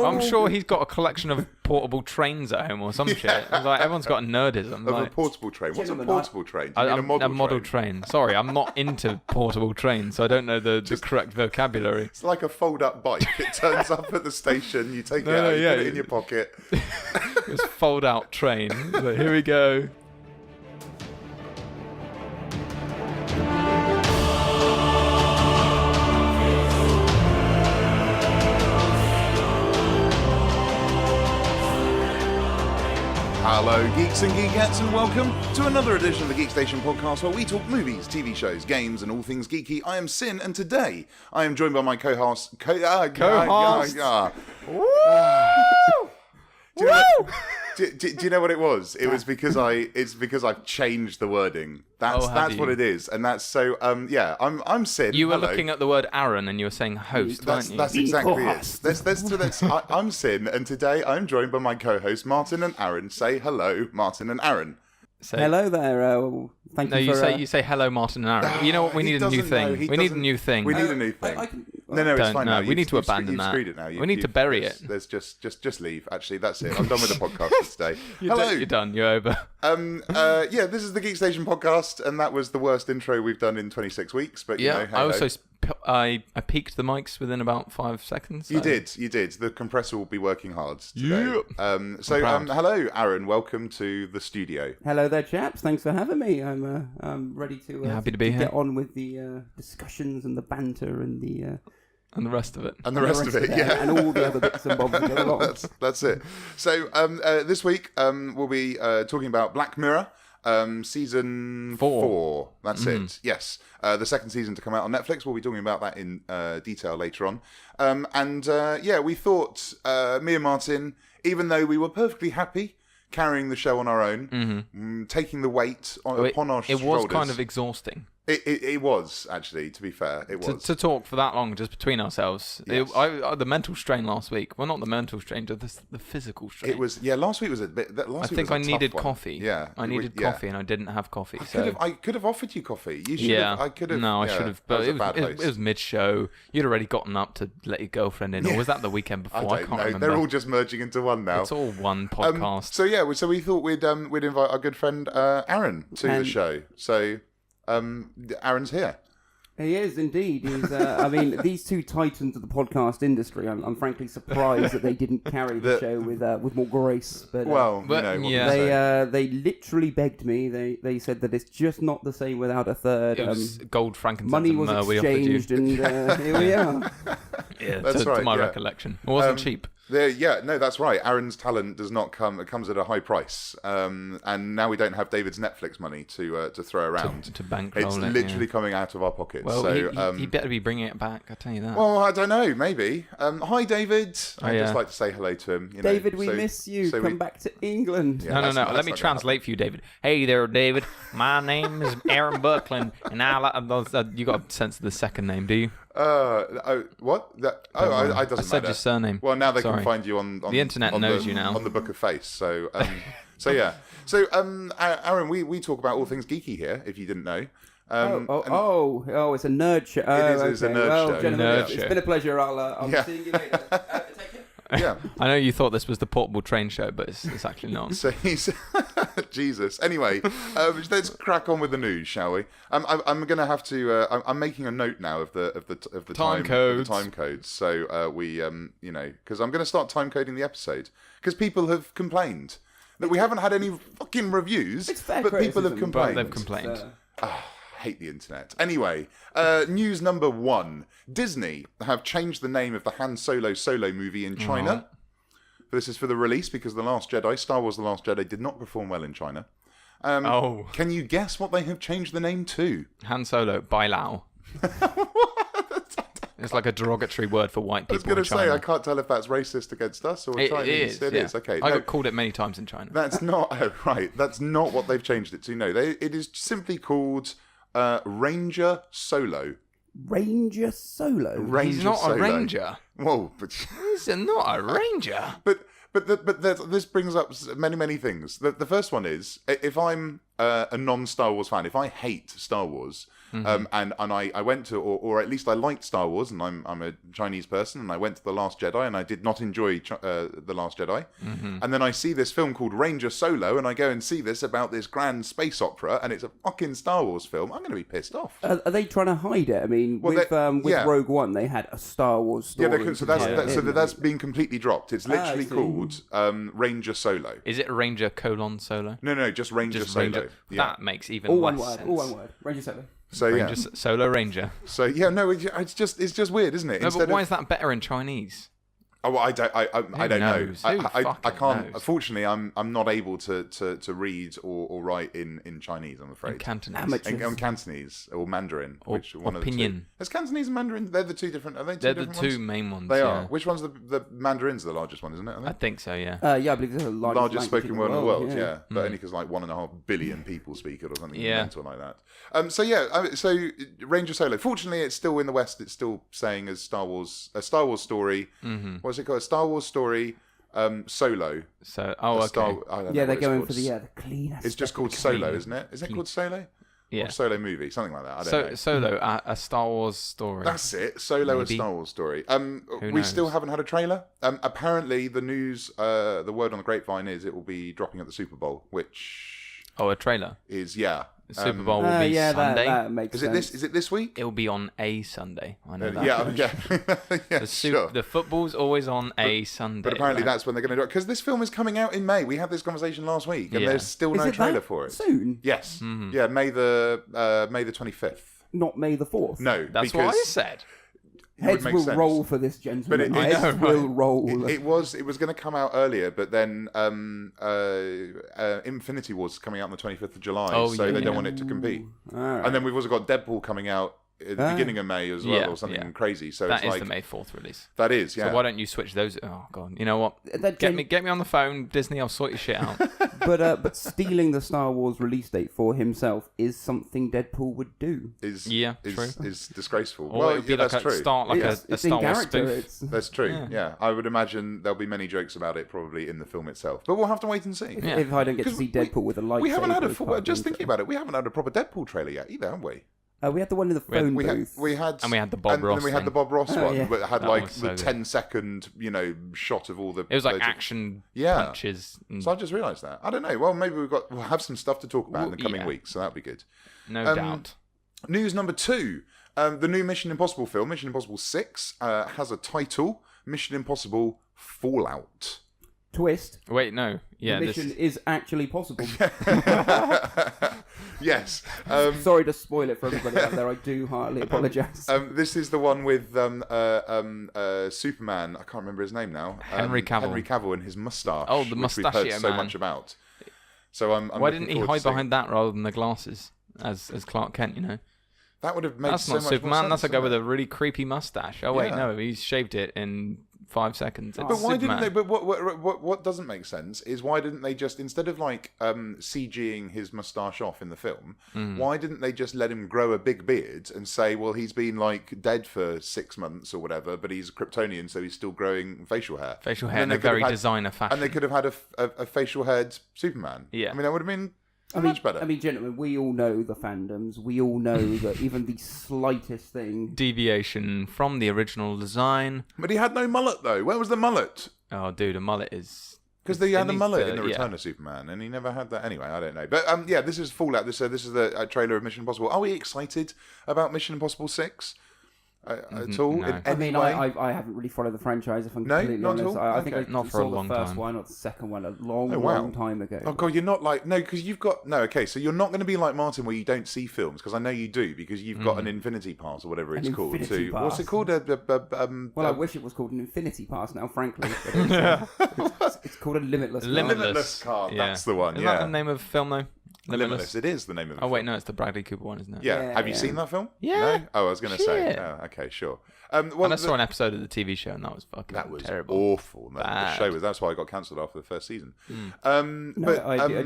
I'm sure he's got a collection of portable trains at home or some shit. It's like everyone's got a nerdism. Of a portable train. What's a portable train? Do you mean a model train? Sorry, I'm not into portable trains, so I don't know the correct vocabulary. It's like a fold-up bike. It turns up at the station, you take it out, you put it in your pocket. It's fold-out train. So here we go. Hello, Geeks and Geekettes, and welcome to another edition of the Geekstation podcast where we talk movies, TV shows, games, and all things geeky. I am Sinn, and today I am joined by my co-host. Do you know what it was? It was because I've changed the wording. That's what it is, and that's so. I'm Sinn. You were looking at the word Aron, and you were saying host, weren't you? That's exactly it. I'm Sinn, and today I'm joined by my co-hosts Martin and Aron. Say hello, Martin and Aron. Hello there. Thank you. You say hello, Martin and Aron. You know what? We need a new thing. We need a new thing. We need a new thing. No, it's fine. No, now. We need to abandon that. It now. We need to bury it. There's just leave. Actually, that's it. I'm done with the podcast for today. Hello. You're done. You're over. This is the Geekstation podcast, and that was the worst intro we've done in 26 weeks. But I peaked the mics within about 5 seconds. So. You did. The compressor will be working hard today. Yep. Hello, Aron. Welcome to the studio. Hello there, chaps. Thanks for having me. I'm ready to happy to be here. Get on with the discussions and the banter and the rest of it. And the rest of it, yeah. And all the other bits and bobs that go along. That's it. So this week we'll be talking about Black Mirror. Season 4. That's it. Yes. The second season to come out on Netflix. We'll be talking about that in detail later on. We thought, me and Martin, even though we were perfectly happy carrying the show on our own, taking the weight upon our shoulders. It was kind of exhausting. It was, actually, to be fair. It was. To talk for that long just between ourselves. Yes. The mental strain last week. Well, not the mental strain, just the physical strain. It was, last week was a bit... I think I needed coffee. Yeah. I needed coffee and I didn't have coffee. I could have offered you coffee. You should have. I could have. No, I should have. But it was mid-show. You'd already gotten up to let your girlfriend in. Or was that the weekend before? I can't remember. They're all just merging into one now. It's all one podcast. So we thought we'd invite our good friend Aron to the show. So... Aron's here. He is indeed. He's. These two titans of the podcast industry. I'm frankly surprised that they didn't carry the show with more grace. But they literally begged me. They said that it's just not the same without a third. It was gold, frankincense, money was exchanged, and here we are. Yeah, that's right. To my recollection, it wasn't cheap. That's right. Aron's talent does not come. It comes at a high price, and now we don't have David's Netflix money to throw around. To bankroll it's literally coming out of our pockets. Well, he better be bringing it back. I tell you that. Well, I don't know. Maybe. Hi, David. I'd just like to say hello to him. David, we miss you. Come back to England. Yeah, no. Let me translate for you, David. Hey there, David. My name is Aron Buckland, and you got a sense of the second name, do you? What? I doesn't matter. I said your surname. Well, now they can find you on the internet knows you now on the Book of Face. So, yeah. So, Aron, we talk about all things geeky here. If you didn't know. It's a nerd show. It's a nerd show. It's been a pleasure. I'll see you later. Take care. Yeah, I know you thought this was the portable train show, but it's actually not. So he's Jesus. Anyway, let's crack on with the news, shall we? I'm going to have to. I'm making a note now of the time codes. The time codes. So because I'm going to start time coding the episode because people have complained that we haven't had any fucking reviews, but people have complained. They've complained. Hate the internet. Anyway, news number 1. Disney have changed the name of the Han Solo movie in China. This is for the release because Star Wars The Last Jedi did not perform well in China. Can you guess what they have changed the name to? Han Solo, Bai Lao. It's like a derogatory word for white people. I was going to say, I can't tell if that's racist against us or Chinese. It is. Okay. I got called it many times in China. That's not right. That's not what they've changed it to. No, it is simply called Ranger Solo. Ranger Solo. He's not a ranger. Whoa, but he's not a ranger. But this brings up many things. The first one is if I'm a non-Star Wars fan, if I hate Star Wars, and I went to, or at least I liked Star Wars, and I'm a Chinese person, and I went to The Last Jedi, and I did not enjoy The Last Jedi, and then I see this film called Ranger Solo, and I go and see this about this grand space opera, and it's a fucking Star Wars film, I'm going to be pissed off. Are they trying to hide it? I mean, with Rogue One, they had a Star Wars story. Yeah, so that's been completely dropped. It's literally called Ranger Solo. Is it Ranger : Solo? No, just Ranger Solo. That makes even less sense. All one word. Ranger Solo. So Solo Ranger. So it's just weird, isn't it? No, but why is that better in Chinese? Oh, well, I don't know. I can't. Knows? Unfortunately, I'm not able to read or write in Chinese. I'm afraid. In Cantonese. In Cantonese or Mandarin. Or one of the two? Is Cantonese and Mandarin? They're the two different. Are they two They're different the two ones? main ones. They are. Which one's the Mandarin's the largest one, isn't it? I think so. Yeah. I believe it's the largest spoken word in the world. Yeah, but only because like 1.5 billion people speak it or something mental like that. So Ranger Solo. Fortunately, it's still in the West. It's still saying as a Star Wars story. What's it called? A Star Wars story. Solo. So, okay. They're going for the clean. It's just called Solo, isn't it? Is it called Solo? Yeah. Or Solo movie, something like that. I don't know. Solo, a Star Wars story. That's it. Solo, a Star Wars story. We still haven't had a trailer. Apparently, the news, the word on the grapevine is it will be dropping at the Super Bowl, which... Oh, a trailer? The Super Bowl will be Sunday. That makes sense. Is it this week? It will be on a Sunday. I know that. Yeah. The football's always on a Sunday. But apparently that's when they're going to do it. Because this film is coming out in May. We had this conversation last week, and there's still no trailer for it. Soon? Yes. Yeah, May the 25th. Not May the 4th? No, that's what I said. Heads will roll for this gentleman. But Heads will roll. It was going to come out earlier, but then Infinity Wars is coming out on the 25th of July, they don't want it to compete. Right. And then we've also got Deadpool coming out at the beginning of May as well, or something crazy. So that it's is the May 4th release. That is, yeah. So why don't you switch those? Oh god, you know what? Get me on the phone, Disney. I'll sort your shit out. But stealing the Star Wars release date for himself is something Deadpool would do. Is disgraceful. Or it'd be like a Star Wars spoof. That's true. Yeah, I would imagine there'll be many jokes about it probably in the film itself. But we'll have to wait and see. If I don't get to see Deadpool with a lightsaber, we haven't had just thinking about it. We haven't had a proper Deadpool trailer yet either, have we? We had the one in the phone booth. We had the Bob Ross. And we had the Bob Ross one, but it had the 10-second, shot of all the. It was like action punches. So I just realised that. I don't know. Well, maybe we'll have some stuff to talk about in the coming weeks, so that'll be good. No doubt. News number 2: the new Mission Impossible film, Mission Impossible 6, has a title: Mission Impossible Fallout. Twist. Wait, no. Yeah, the mission is actually possible. Yes. Sorry to spoil it for everybody out there. I do heartily apologise. This is the one with Superman. I can't remember his name now. Henry Cavill. Henry Cavill and his moustache. Oh, the mustachio man. We've heard so much about. So I'm Why didn't he hide behind that rather than the glasses as Clark Kent? You know. That would have made That's so not much Superman. more sense, That's a guy with a really creepy mustache. Oh wait, no, he's shaved it in 5 seconds. But why didn't they? But what doesn't make sense is why didn't they just, instead of CGing his moustache off in the film, why didn't they just let him grow a big beard and say, well, he's been dead for 6 months or whatever, but he's a Kryptonian, so he's still growing facial hair. Facial hair in a very designer fashion. And they could have had a facial haired Superman. Yeah, I mean that would have been. Much better. I mean, gentlemen, we all know the fandoms. We all know that even the slightest thing... deviation from the original design. But he had no mullet, though. Where was the mullet? Oh, dude, a mullet is... Because they had the mullet in the Return of Superman, and he never had that. Anyway, I don't know. But this is Fallout. This is the trailer of Mission Impossible. Are we excited about Mission Impossible 6? At all? No. I haven't really followed the franchise, if I'm completely honest. I think I not for saw a long the first time. one or the second one a long time ago. Oh god, you're not because you've got so you're not going to be like Martin where you don't see films, because I know you do, because you've got an Infinity Pass or whatever it's called. What's it called? Well, I wish it was called an Infinity Pass now, frankly. But it's called a Limitless card. Yeah. That's the one. Isn't that the name of the film though? Limitless. It is the name of the film. Oh wait, no, it's the Bradley Cooper one, isn't it? Yeah. Have you seen that film? Yeah. No? Oh, I was going to say. Oh, okay, sure. And I saw an episode of the TV show, and that was fucking terrible. Awful. The show was. That's why I got cancelled after the first season. I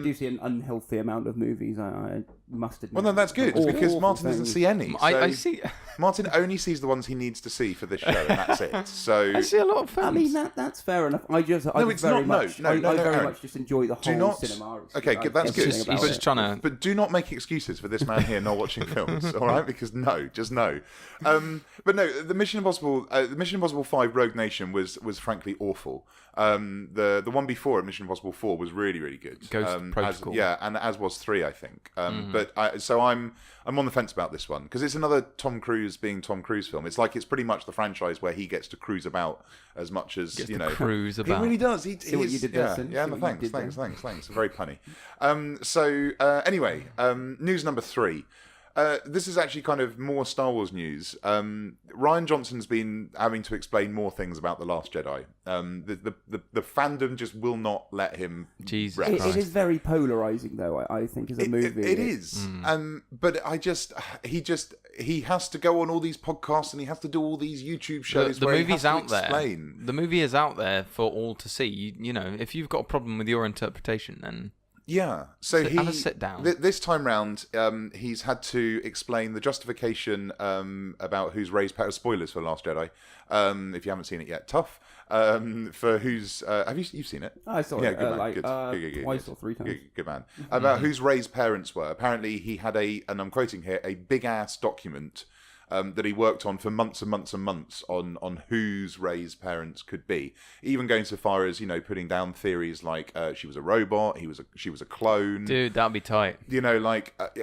do see an unhealthy amount of movies. I must admit. Well, no, that's good. It's because Martin doesn't see any. I see. Martin only sees the ones he needs to see for this show, and that's it. So I see a lot of films. I mean, that's fair enough. I very much just enjoy the whole cinema. Okay, that's good. He's just trying to. But do not make excuses for this man here not watching films, all right? Because just no. But no, the Mission Impossible 5 Rogue Nation was frankly awful. The one before it, Mission Impossible 4, was really, really good. Ghost Protocol. And as was 3, I think. But I'm on the fence about this one because it's another Tom Cruise being Tom Cruise film. It's like it's pretty much the franchise where he gets to cruise about as much as cruise about. He really does. See what you did there, Sinn? Thanks. Very punny. Anyway, news number 3. This is actually kind of more Star Wars news. Rian Johnson's been having to explain more things about The Last Jedi. The fandom just will not let him Jesus rest. Christ. It is very polarizing, though, I think, as a movie. It is. But he has to go on all these podcasts and he has to do all these YouTube shows the where movie's he has to out explain. there. The movie is out there for all to see. You know, if you've got a problem with your interpretation, then... Yeah, so have a sit down. This time round, he's had to explain the justification about who's raised parents. Spoilers for Last Jedi, if you haven't seen it yet. Tough. For who's you've seen it? I saw it. Good. Twice or 3 times. Good man. About whose raised parents were. Apparently, he had and I'm quoting here, a big ass document. That he worked on for months and months and months on whose raised parents could be, even going so far as putting down theories like she was a robot, she was a clone. Dude, that'd be tight.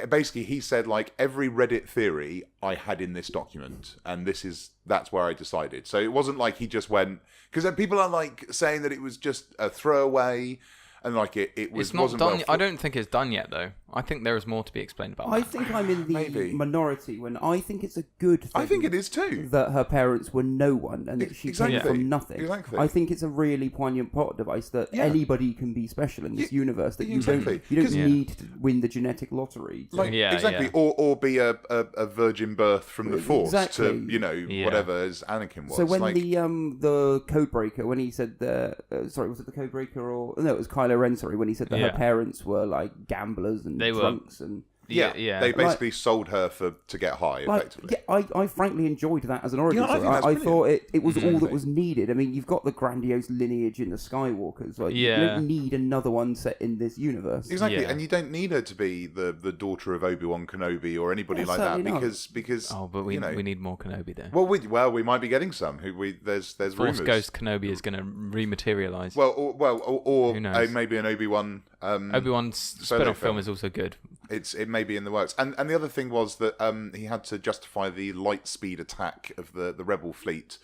Basically he said every Reddit theory I had in this document, and that's where I decided. So it wasn't like he just went, because people are saying that it was just a throwaway. And it was. It's not done. I don't think it's done yet, though. I think there is more to be explained about. I think I'm in the minority when I think it's a good thing. I think it is too. That her parents were no one and that she came from nothing. Exactly. I think it's a really poignant plot device that anybody can be special in this universe. That you don't need to win the genetic lottery. Exactly. Or be a virgin birth from the Force to whatever as Anakin was. So when the Codebreaker, when he said sorry, was it the Codebreaker or no? It was Kylo Ren. Sorry, when he said that her parents were gamblers and drunks and. Yeah. They basically sold her to get high, effectively. I frankly enjoyed that as an origin story. I thought it was all that was needed. I mean, you've got the grandiose lineage in the Skywalkers. You don't need another one set in this universe. Exactly, and you don't need her to be the daughter of Obi-Wan Kenobi or anybody like that because. Oh, but we need more Kenobi there. Well, we might be getting some. There's Force rumors. Ghost Kenobi is going to rematerialize. Or maybe an Obi-Wan. Obi-Wan's spin-off film is also good. It may be in the works, and the other thing was that he had to justify the light speed attack of the rebel fleet,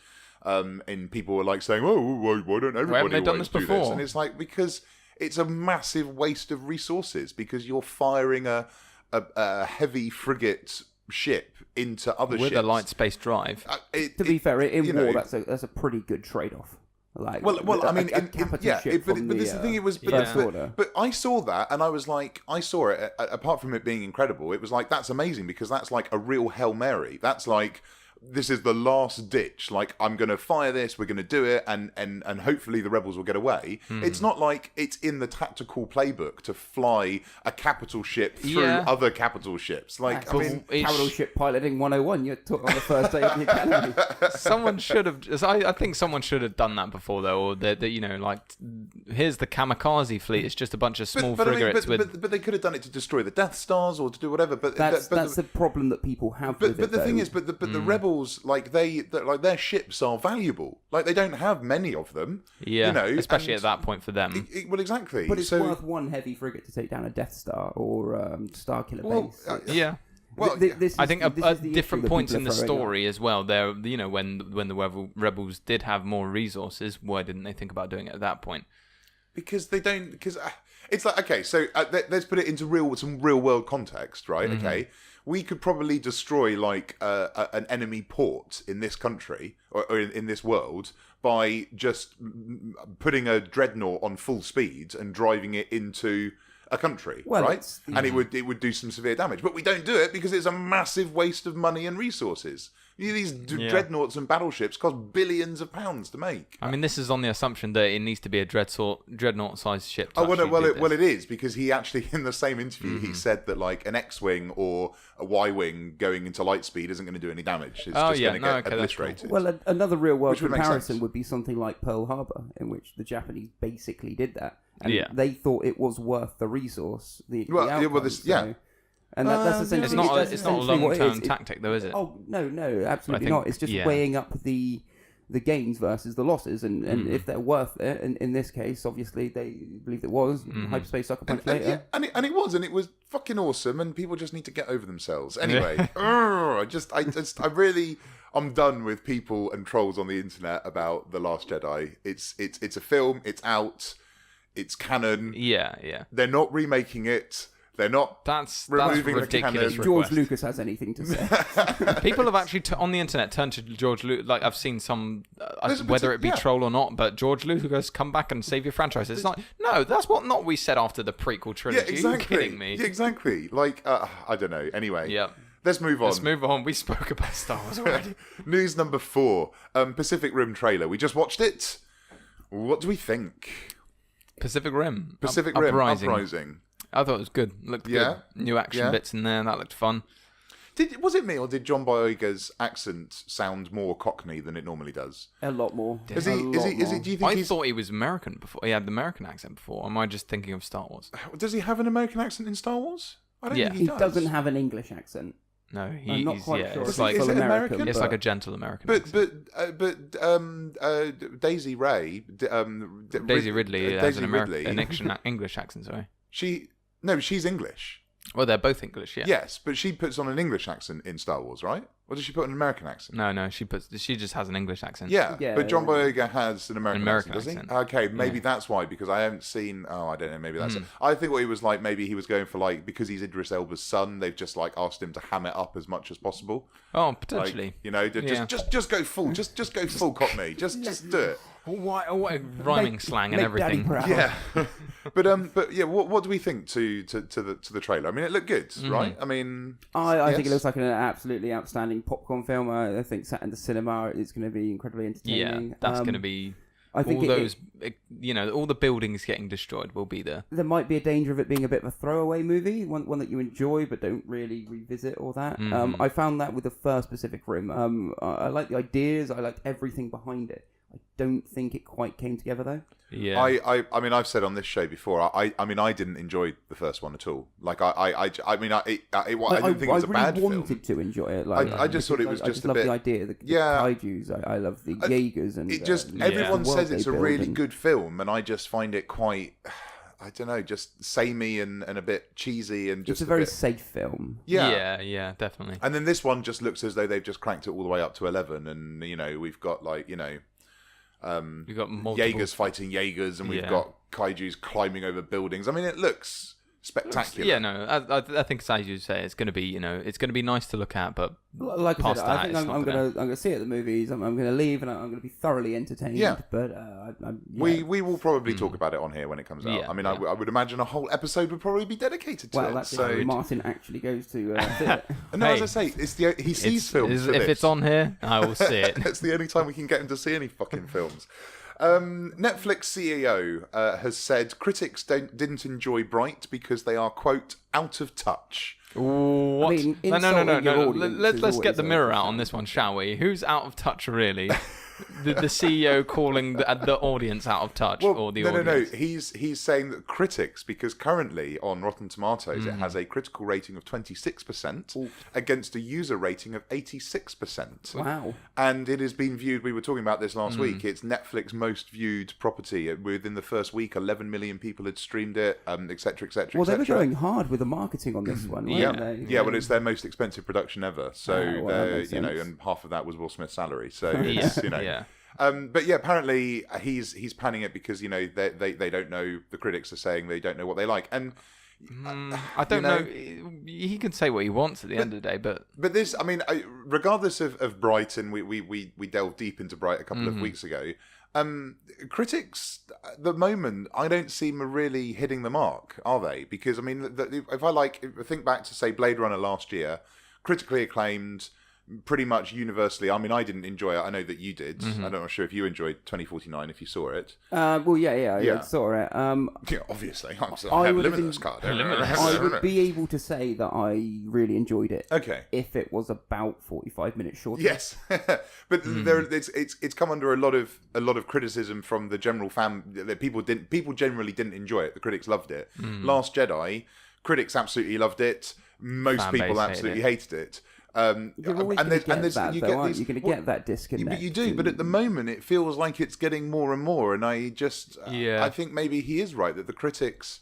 and people were saying, "Oh, why don't everybody haven't they done this before?" This? And it's because it's a massive waste of resources because you're firing a heavy frigate ship into other ships with a light space drive. To be fair, in war, that's a pretty good trade-off. But this is the thing. It was, but I saw that, and I saw it. Apart from it being incredible, it was that's amazing because that's a real Hail Mary. That's this is the last ditch. I'm going to fire this. We're going to do it, and hopefully the rebels will get away. It's not it's in the tactical playbook to fly a capital ship through other capital ships. Capital ship piloting 101. You're taught on the first day of the academy. Someone should have. I think someone should have done that before, though. Or here's the kamikaze fleet. It's just a bunch of small frigates but they could have done it to destroy the Death Stars or to do whatever. But that's the problem that people have. But the thing is, the rebels. Their ships are valuable. They don't have many of them. Yeah, especially at that point for them. Well, exactly. But it's worth one heavy frigate to take down a Death Star or Starkiller base. Well, I think at different points in the story as well. There, when the rebels did have more resources, why didn't they think about doing it at that point? Because they don't. Because it's okay. So let's put it into some real world context, right? Mm-hmm. Okay. We could probably destroy an enemy port in this country or in this world by just putting a dreadnought on full speed and driving it into a country, right? And it would do some severe damage. But we don't do it because it's a massive waste of money and resources. These dreadnoughts and battleships cost billions of pounds to make. I mean, this is on the assumption that it needs to be a dreadnought-sized ship. Well, it is, because he actually, in the same interview, he said that like an X-wing or a Y-wing going into light speed isn't going to do any damage. It's just going to get obliterated. Cool. Well, another real-world comparison would be something like Pearl Harbor, in which the Japanese basically did that, and they thought it was worth the resource. And that's essentially it's not a long-term tactic, though, is it? Oh no, absolutely not. It's just weighing up the gains versus the losses, and if they're worth it. And in this case, obviously, they believed it was. Hyperspace Sucker Punch later, and it was fucking awesome. And people just need to get over themselves. Anyway, I'm done with people and trolls on the internet about The Last Jedi. It's a film. It's out. It's canon. Yeah. They're not remaking it. They're not. That's ridiculous. If George Lucas has anything to say. People have actually on the internet turned to George Lucas. Like I've seen some, whether it be troll or not, but George Lucas come back and save your franchise. It's like, no, that's what we said after the prequel trilogy. Yeah, exactly. Are you kidding me? Yeah, exactly. Like I don't know. Anyway. Yeah. Let's move on. We spoke about Star Wars already. News number 4. Pacific Rim trailer. We just watched it. What do we think? Pacific Rim. Uprising. I thought it was good. Looked good. New action bits in there. That looked fun. Was it me, or did John Boyega's accent sound more Cockney than it normally does? A lot more. Do you think I thought he was American before. He had the American accent before. Am I just thinking of Star Wars? Does he have an American accent in Star Wars? I don't think he doesn't have an English accent. No, I'm not quite sure. It's like American. It's like a gentle American. But Daisy Ray, Daisy Ridley has an English accent. Sorry. She's English. Well, they're both English, yeah. Yes, but she puts on an English accent in Star Wars, right? Or does she put an American accent? No, she just has an English accent. Yeah, but John Boyega has an American accent, doesn't he? Okay, maybe that's why, because I haven't seen... Oh, I don't know, maybe that's it. I think what he was like, maybe he was going for, like, because he's Idris Elba's son, they've just, like, asked him to ham it up as much as possible. Oh, potentially. Like, just go full, just go full Cockney, just do it. What a rhyming slang and everything. Yeah, but yeah, what do we think to the trailer? I mean, it looked good, right? I mean, I think it looks like an absolutely outstanding popcorn film. I think sat in the cinema, it's going to be incredibly entertaining. Yeah, that's going to be. I think all the buildings getting destroyed will be there. There might be a danger of it being a bit of a throwaway movie, one that you enjoy but don't really revisit or that. I found that with the first Pacific Rim. I like the ideas. I liked everything behind it. I don't think it quite came together though. Yeah. I mean, I've said on this show before. I mean, I didn't enjoy the first one at all. Like, I didn't think it was a bad film. I wanted to enjoy it. I just thought it was just a bit. I love the idea of the kaijus. I love the Jaegers and. It just everyone says it's a really good film, and I just find it quite. I don't know, just samey and a bit cheesy and just. It's a very safe film. Yeah, definitely. And then this one just looks as though they've just cranked it all the way up to 11, and we've got we've got multiple... Jaegers fighting Jaegers, and we've got kaijus climbing over buildings. I mean, it looks spectacular. Yeah, no, I think as you say, it's going to be, it's going to be nice to look at, but like I said, I think I'm going to see it at the movies. I'm going to leave, and I'm going to be thoroughly entertained. Yeah, but we will probably talk about it on here when it comes out. Yeah, I mean, I would imagine a whole episode would probably be dedicated to it. Well, that's if Martin actually goes to see it. No, as I say, he sees films. If it's on here, I will see it. It's the only time we can get him to see any fucking films. Netflix CEO has said critics didn't enjoy Bright because they are, quote, out of touch. What? I mean, no. Let's get the mirror out on this one, shall we? Who's out of touch, really? The CEO calling the audience out of touch, or the audience? No. He's saying that critics, because currently on Rotten Tomatoes it has a critical rating of 26% against a user rating of 86%. Wow! And it has been viewed. We were talking about this last week. It's Netflix's most viewed property. Within the first week, 11 million people had streamed it, etc., etc. Well, they were going hard with the marketing on this one, weren't they? Yeah. Well, it's their most expensive production ever. So and half of that was Will Smith's salary. So it's, Yeah. But yeah, apparently he's panning it because they don't know. The critics are saying they don't know what they like, and I don't know. He can say what he wants at the end of the day, but this, I mean, regardless of Bright, and we delved deep into Bright a couple of weeks ago. Critics at the moment, I don't seem really hitting the mark, are they? Because I mean, if I think back to say Blade Runner last year, critically acclaimed. pretty much universally. I mean, I didn't enjoy it. I know that you did. Mm-hmm. I'm not sure if you enjoyed 2049 if you saw it. Well, yeah, I saw it. Yeah, obviously, I have a limitless card. I would be able to say that I really enjoyed it. Okay, if it was about 45 minutes shorter. Yes, but it's come under a lot of criticism from the general fan. That people generally didn't enjoy it. The critics loved it. Last Jedi, critics absolutely loved it. Most people absolutely hated it. You're always going to get that, though, aren't you? You're going to get that disconnect. But you do. But at the moment, it feels like it's getting more and more. And I just, I think maybe he is right that the critics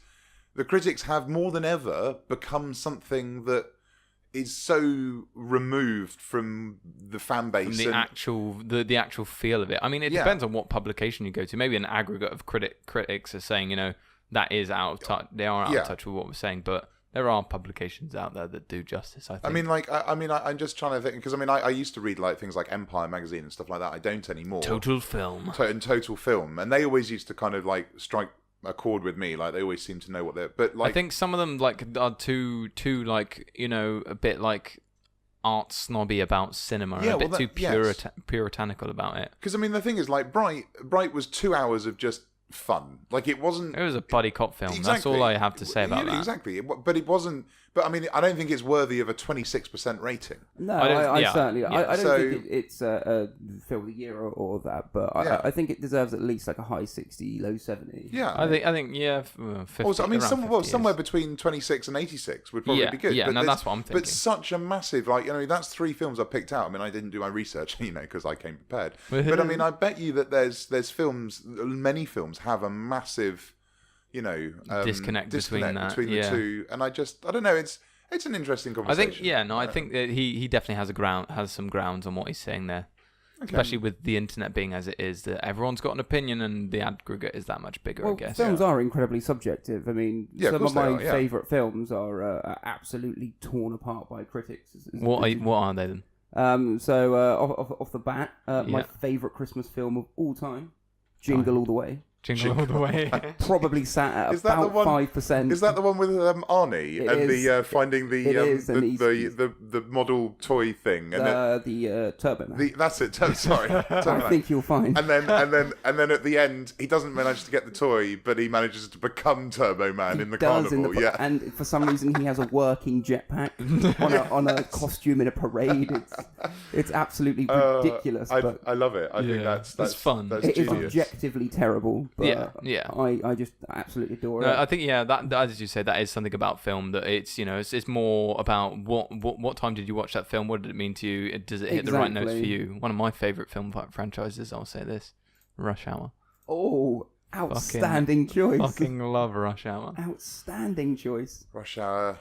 have more than ever become something that is so removed from the fan base, from the actual feel of it. I mean, it depends on what publication you go to. Maybe an aggregate of critics are saying, that is out of touch. They are out of touch with what we're saying, but there are publications out there that do justice, I think. I'm just trying to think, because I used to read things like Empire magazine and stuff like that. I don't anymore. Total Film. Total Film, and they always used to kind of strike a chord with me. They always seem to know what they're. But I think some of them are too a bit art snobby about cinema, a bit too puritanical about it. Because the thing is, Bright was 2 hours of just fun. It wasn't. It was a buddy cop film. Exactly. That's all I have to say about that. Exactly, but it wasn't. But I don't think it's worthy of a 26% rating. No, I certainly. Yeah. I don't think it's a film of the year or that, but I think it deserves at least a high 60, low 70. Yeah, I think 50. Also, somewhere between 26 and 86 would probably be good. Yeah, that's what I'm thinking. But such a massive, that's 3 films I picked out. I didn't do my research, because I came prepared. But I bet you that there's films. Many films have a massive, disconnect between the two, and I don't know. It's an interesting conversation. I think that he definitely has some grounds on what he's saying there, especially with the internet being as it is. That everyone's got an opinion, and the aggregate is that much bigger. I guess films are incredibly subjective. Some of my favourite films are absolutely torn apart by critics. What are they then? Off the bat, my favourite Christmas film of all time, Jingle All the Way. Jingle All the Way. Probably sat at about 5%. Is that the one with Arnie and finding the model toy thing? And the Turbo Man. That's it. Sorry, I think you'll find. And then at the end, he doesn't manage to get the toy, but he manages to become Turbo Man in the carnival. And for some reason, he has a working jetpack on a costume in a parade. It's absolutely ridiculous. I love it. I think that's fun. That's it genius. Is objectively terrible. But I just absolutely adore it. I think that as you say, that is something about film that it's more about what time did you watch that film? What did it mean to you? Does it hit the right notes for you? One of my favourite film franchises, I'll say this, Rush Hour. Oh, outstanding choice. Fucking love Rush Hour. Outstanding choice. Rush Hour.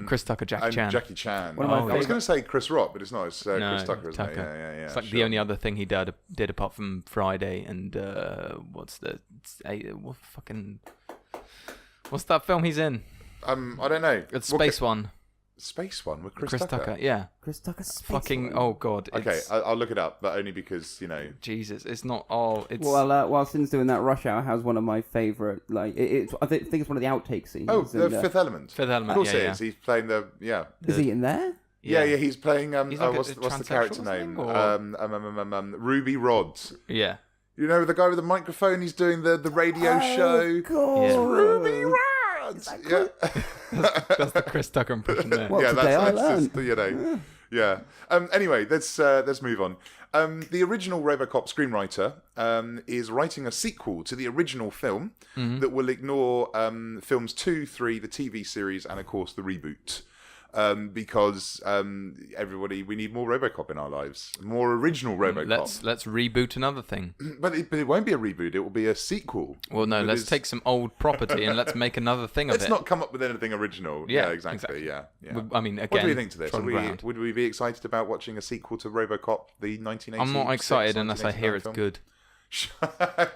Chris Tucker, Jackie Chan. I was going to say Chris Rock, but it's not. It's Chris Tucker, isn't it? Yeah. It's the only other thing he did apart from Friday and what's that film he's in? I don't know. It's Space One. Space One with Chris Tucker. Yeah. Chris Tucker. Fucking oh god. Okay, I'll look it up, but only because Jesus, it's not. Oh, it's. Well, while Sinn's doing that, Rush Hour has one of my favorite. I think it's one of the outtake scenes. Oh, the Fifth Element. Fifth Element. Of course it is. He's playing the. Is he in there? Yeah. He's playing. What's the character name? Ruby Rod. Yeah. The guy with the microphone. He's doing the radio show. God. Yeah. Ruby Rod. Yeah. that's the Chris Tucker impression there. Well, that's just yeah. Anyway, let's move on. The original RoboCop screenwriter is writing a sequel to the original film that will ignore films 2, 3, the TV series, and of course the reboot. Because we need more RoboCop in our lives, more original RoboCop. Let's reboot another thing. But it won't be a reboot; it will be a sequel. Well, no, let's take some old property and let's make another thing of it. Let's not come up with anything original. Yeah, exactly. Yeah. I mean, again, what do we think to this? Would we be excited about watching a sequel to RoboCop, the 1980s? I'm not excited unless I hear it's good.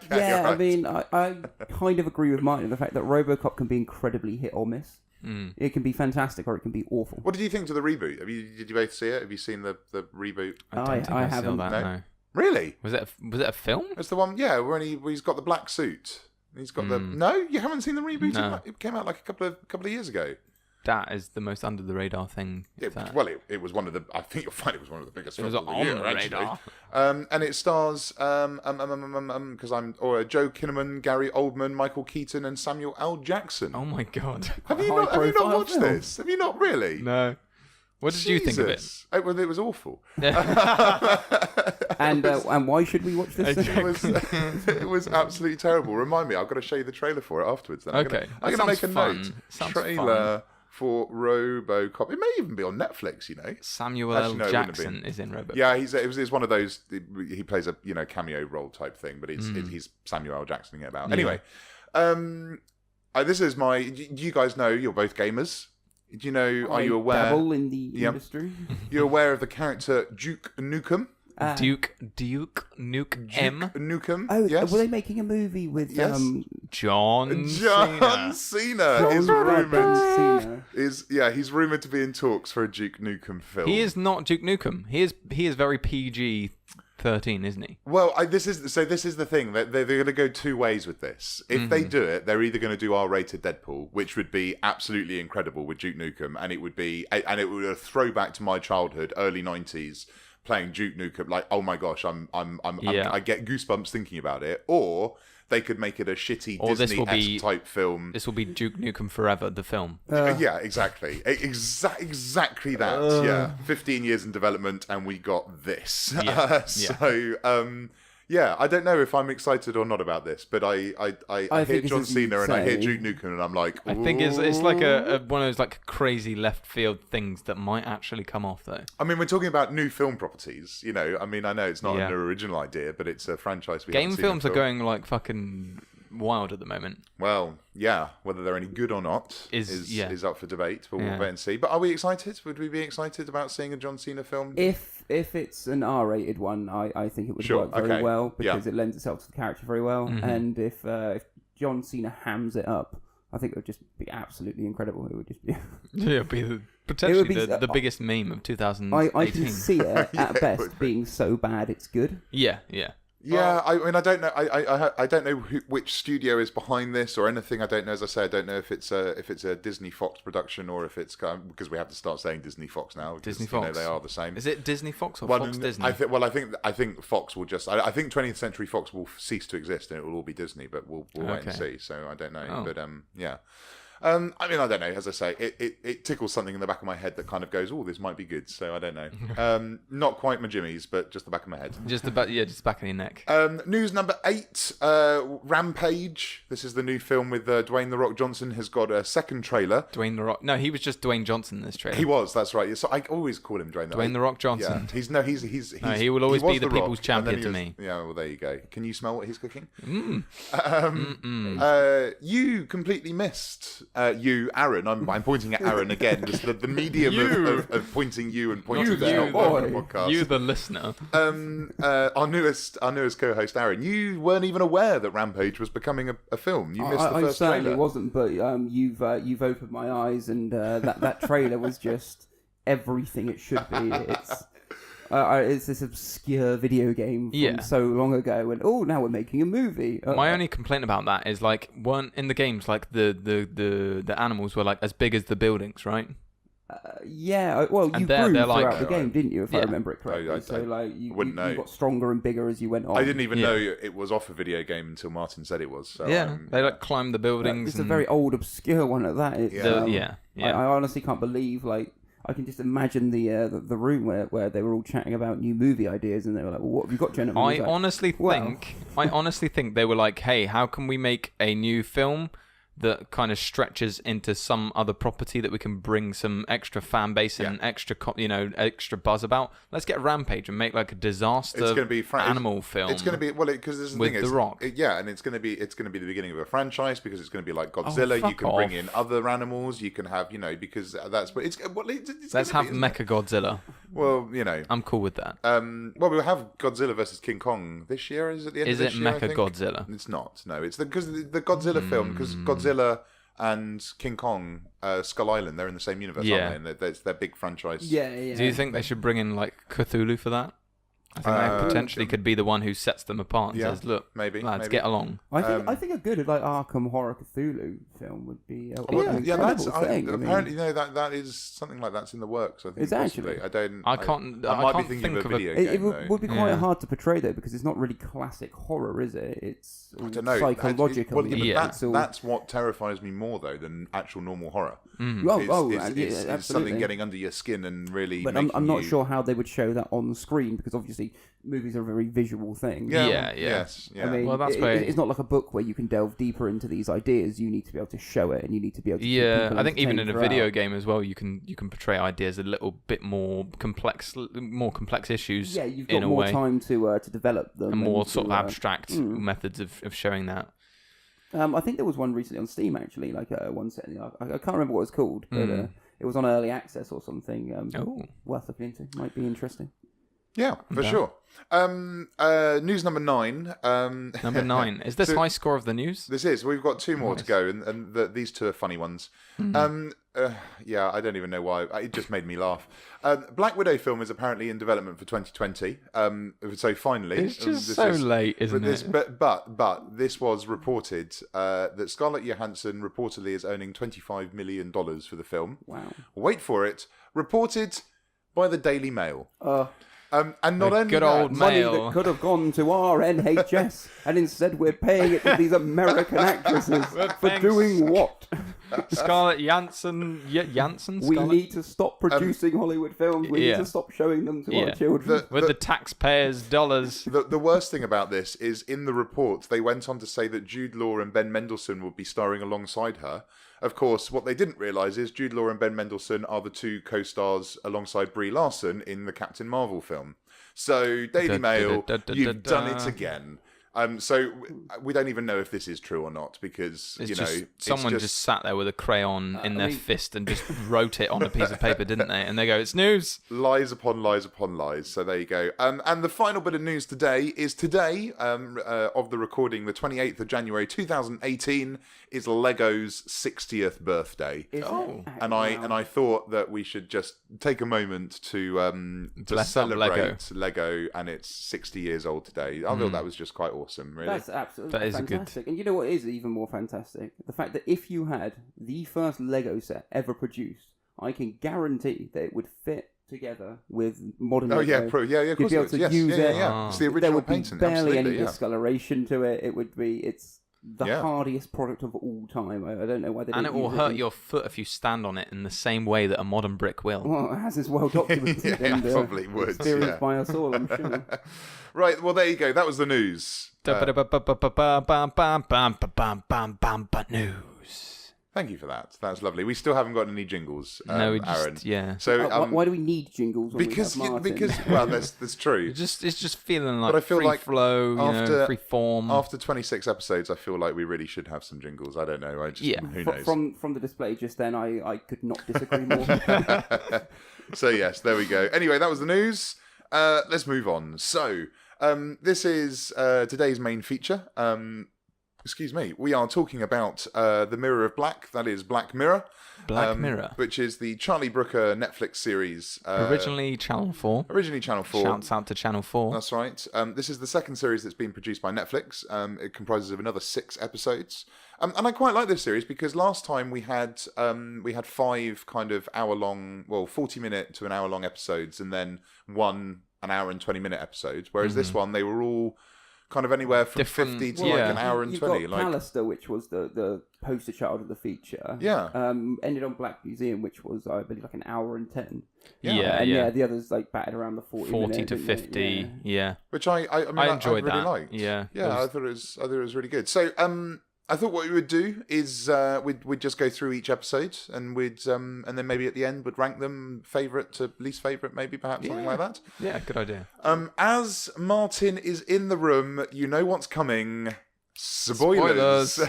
Yeah, right. I kind of agree with Martin in the fact that RoboCop can be incredibly hit or miss. It can be fantastic or it can be awful. What did you think to the reboot? Did you both see it? Have you seen the reboot? I haven't. No. Really? Was it a film? It's the one, where he's got the black suit. He's got the. No, you haven't seen the reboot. No. It came out like a couple of years ago. that is the most under the radar thing. It was one of the. I think you'll find it was one of the biggest films of the on year, the actually. radar. And it stars Joe Kinnaman, Gary Oldman, Michael Keaton, and Samuel L. Jackson. Oh my god! Have you not watched this? Have you not really? No. What did you think of it? It was awful. And why should we watch this? It was absolutely terrible. Remind me, I've got to show you the trailer for it afterwards. Then. Okay. I'm going to make a note. Sounds trailer fun. for RoboCop. It may even be on Netflix. Samuel L. Jackson is in RoboCop. Yeah, it's one of those. He plays a cameo role type thing, but he's Samuel L. Jacksoning it about. Yeah. Anyway, this is my. You guys know you're both gamers. Do you know? Are you aware? Dabble in the industry. You're aware of the character Duke Nukem? Duke Nukem. Oh, yes. Were they making a movie with John Cena is rumored. He's rumored to be in talks for a Duke Nukem film. He is not Duke Nukem. He is very PG-13, isn't he? Well, this is the thing that they're going to go two ways with this. If they do it, they're either going to do R-rated Deadpool, which would be absolutely incredible with Duke Nukem, and it would be a throwback to my childhood, early 90s, playing Duke Nukem. Like, oh my gosh, I get goosebumps thinking about it. Or they could make it a shitty Disney-esque type film. This will be Duke Nukem Forever, the film. Yeah, exactly. Exactly that. 15 years in development, and we got this. I don't know if I'm excited or not about this, but I hear John Cena and I hear Duke Nukem, and I'm like, ooh. I think it's like one of those like crazy left field things that might actually come off, though. I mean, we're talking about new film properties. I mean, I know it's not an original idea, but it's a franchise. Game films are going like fucking wild at the moment. Well, yeah, whether they're any good or not is up for debate, but we'll wait and see. But are we excited? Would we be excited about seeing a John Cena film? If it's an R-rated one, I think it would work very well because it lends itself to the character very well. And if John Cena hams it up, I think it would just be absolutely incredible. It would just be potentially the biggest meme of 2018. I can see it at best being so bad it's good. Yeah. Yeah, I mean, I don't know. I don't know which studio is behind this or anything. I don't know. As I say, I don't know if it's a Disney Fox production or if it's because we have to start saying Disney Fox now. Disney Fox, they are the same. Is it Disney Fox or Fox Disney? I think Fox will just. I think 20th Century Fox will cease to exist and it will all be Disney. But we'll wait and see. So I don't know. But yeah. I mean, I don't know. As I say, it tickles something in the back of my head that kind of goes, "Oh, this might be good." So I don't know. Not quite my jimmies, but just the back of my head. Just the back of your neck. News number 8: Rampage. This is the new film with Dwayne "The Rock" Johnson. Has got a second trailer. Dwayne "The Rock"? No, he was just Dwayne Johnson in this trailer. He was. That's right. So I always call him Dwayne. The Rock Johnson. Yeah. He's he will always be the people's champion to me. Yeah. Well, there you go. Can you smell what he's cooking? You completely missed. You, Aron. I'm pointing at Aron again. Just the medium of pointing you and pointing to the podcast. You, the listener. Our newest co-host, Aron. You weren't even aware that Rampage was becoming a film. You missed the first trailer. I certainly wasn't, but you've opened my eyes, and that trailer was just everything it should be. It's this obscure video game from so long ago, and now we're making a movie. My only complaint about that is weren't in the games the animals were as big as the buildings, right? Well, you grew throughout the game, didn't you? If I remember it correctly. You got stronger and bigger as you went on. I didn't even know it was off a video game until Martin said it was. So they climbed the buildings. It's a very old, obscure one at that. I honestly can't believe I can just imagine the room where they were all chatting about new movie ideas, and they were like, "Well, what have you got, gentlemen?" I honestly think they were like, "Hey, how can we make a new film that kind of stretches into some other property that we can bring some extra fan base and extra buzz about? Let's get Rampage and make a disaster animal film. It's going to be because this is with The Rock. And it's going to be the beginning of a franchise because it's going to be like Godzilla. You can bring in other animals. You can have because that's what it's. Let's have Mecha Godzilla. Well, I'm cool with that. We'll have Godzilla versus King Kong this year. Is it the end of this year? Is it Mecha Godzilla? It's not. No, it's because the Godzilla film because Godzilla and King Kong, Skull Island, they're in the same universe, aren't they? And it's their big franchise. Yeah. Do you think they should bring in Cthulhu for that? I think that potentially could be the one who sets them apart and says, "Look, maybe lads, get along." I think a good Arkham Horror Cthulhu film would be that's thing. apparently that is something like that's in the works. I think it's possibly. Actually, I might be thinking of a video game. It would be quite hard to portray though, because it's not really classic horror, is it? It's psychological. That's what terrifies me more though than actual normal horror. It's something getting under your skin and really. But I'm not sure how they would show that on screen, because obviously movies are a very visual thing. Yes. I mean, that's it's not like a book where you can delve deeper into these ideas. You need to be able to show it, and you need to be able to. Yeah, I think even in a video game as well, you can portray ideas a little bit more complex issues. Yeah, you've got more time to develop them, and more sort of abstract methods of showing that. I think there was one recently on Steam actually, like one set. I can't remember what it was called, but it was on early access or something. Worth looking into. Might be interesting. Yeah, for sure. News number 9. Number 9. Is this high score of the news? This is. We've got 2 more to go, and these 2 are funny ones. I don't even know why. It just made me laugh. Black Widow film is apparently in development for 2020. So finally, it's just late, isn't it? But this was reported that Scarlett Johansson reportedly is earning $25 million for the film. Wow! Wait for it. Reported by the Daily Mail. And not only good old money Mail that could have gone to our NHS, and instead we're paying it to these American actresses for doing what? Scarlett Johansson. We need to stop producing Hollywood films. We need to stop showing them to our children. With the taxpayers' dollars. The worst thing about this is, in the report, they went on to say that Jude Law and Ben Mendelsohn would be starring alongside her. Of course, what they didn't realise is Jude Law and Ben Mendelsohn are the 2 co-stars alongside Brie Larson in the Captain Marvel film. So, Daily Mail, you've done it again. So we don't even know if this is true or not, because someone just sat there with a crayon in their fist and just wrote it on a piece of paper, didn't they? And they go, "It's news." Lies upon lies upon lies. So there you go. And the final bit of news today is of the recording, the 28th of January 2018, is Lego's 60th birthday. And I thought that we should just take a moment to celebrate Lego and it's 60 years old today. I thought that was just quite awesome, really. That's absolutely fantastic. And you know what is even more fantastic? The fact that if you had the first Lego set ever produced, I can guarantee that it would fit together with modern Lego. Of course. You'd be able to use it. It's the original there would painting. Be barely any absolutely, discoloration to it. It's the hardiest product of all time. I don't know why they. And it will hurt your foot if you stand on it in the same way that a modern brick will. Well, as is well documented. Probably would. Experienced by us all, I'm sure. Right. Well, there you go. That was the news. News. Thank you for that. That's lovely. We still haven't got any jingles, no, we just, Aaron. So why do we need jingles? When because we have Martin? Well, that's true. It's just feeling like but I feel free like flow, free form. After 26 episodes, I feel like we really should have some jingles. I don't know. Who knows? From the display just then, I could not disagree more. So yes, there we go. Anyway, that was the news. Let's move on. So this is today's main feature. Excuse me. We are talking about The Mirror of Black. That is Black Mirror. Black Mirror. Which is the Charlie Brooker Netflix series. Originally Channel 4. Shouts out to Channel 4. That's right. This is the second series that's been produced by Netflix. It comprises of another 6 episodes. And I quite like this series because last time we had 5 kind of hour-long, 40-minute to an hour-long episodes, and then 1 an hour and 20-minute episodes. Whereas this one, they were all kind of anywhere from 50 to like an hour and 20. Got Callister, which was the poster child of the feature. Yeah. Ended on Black Museum, which was, I believe, like an hour and 10. Yeah. The others like batted around the 40 to 50. Yeah. Which I enjoyed really that. Liked. Yeah. I thought it was really good. So I thought what we would do is we'd just go through each episode and and then maybe at the end would rank them favourite to least favourite, maybe perhaps something like that. Yeah, good idea. As Martin is in the room, you know what's coming. Spoilers.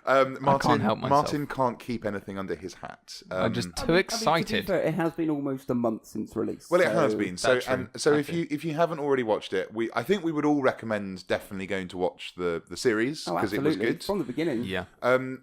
I can't help myself. Martin can't keep anything under his hat. I'm just too excited. It has been almost a month since release. Well, it has been. So if you haven't already watched it, I think we would all recommend definitely going to watch the series because it was good from the beginning. Yeah.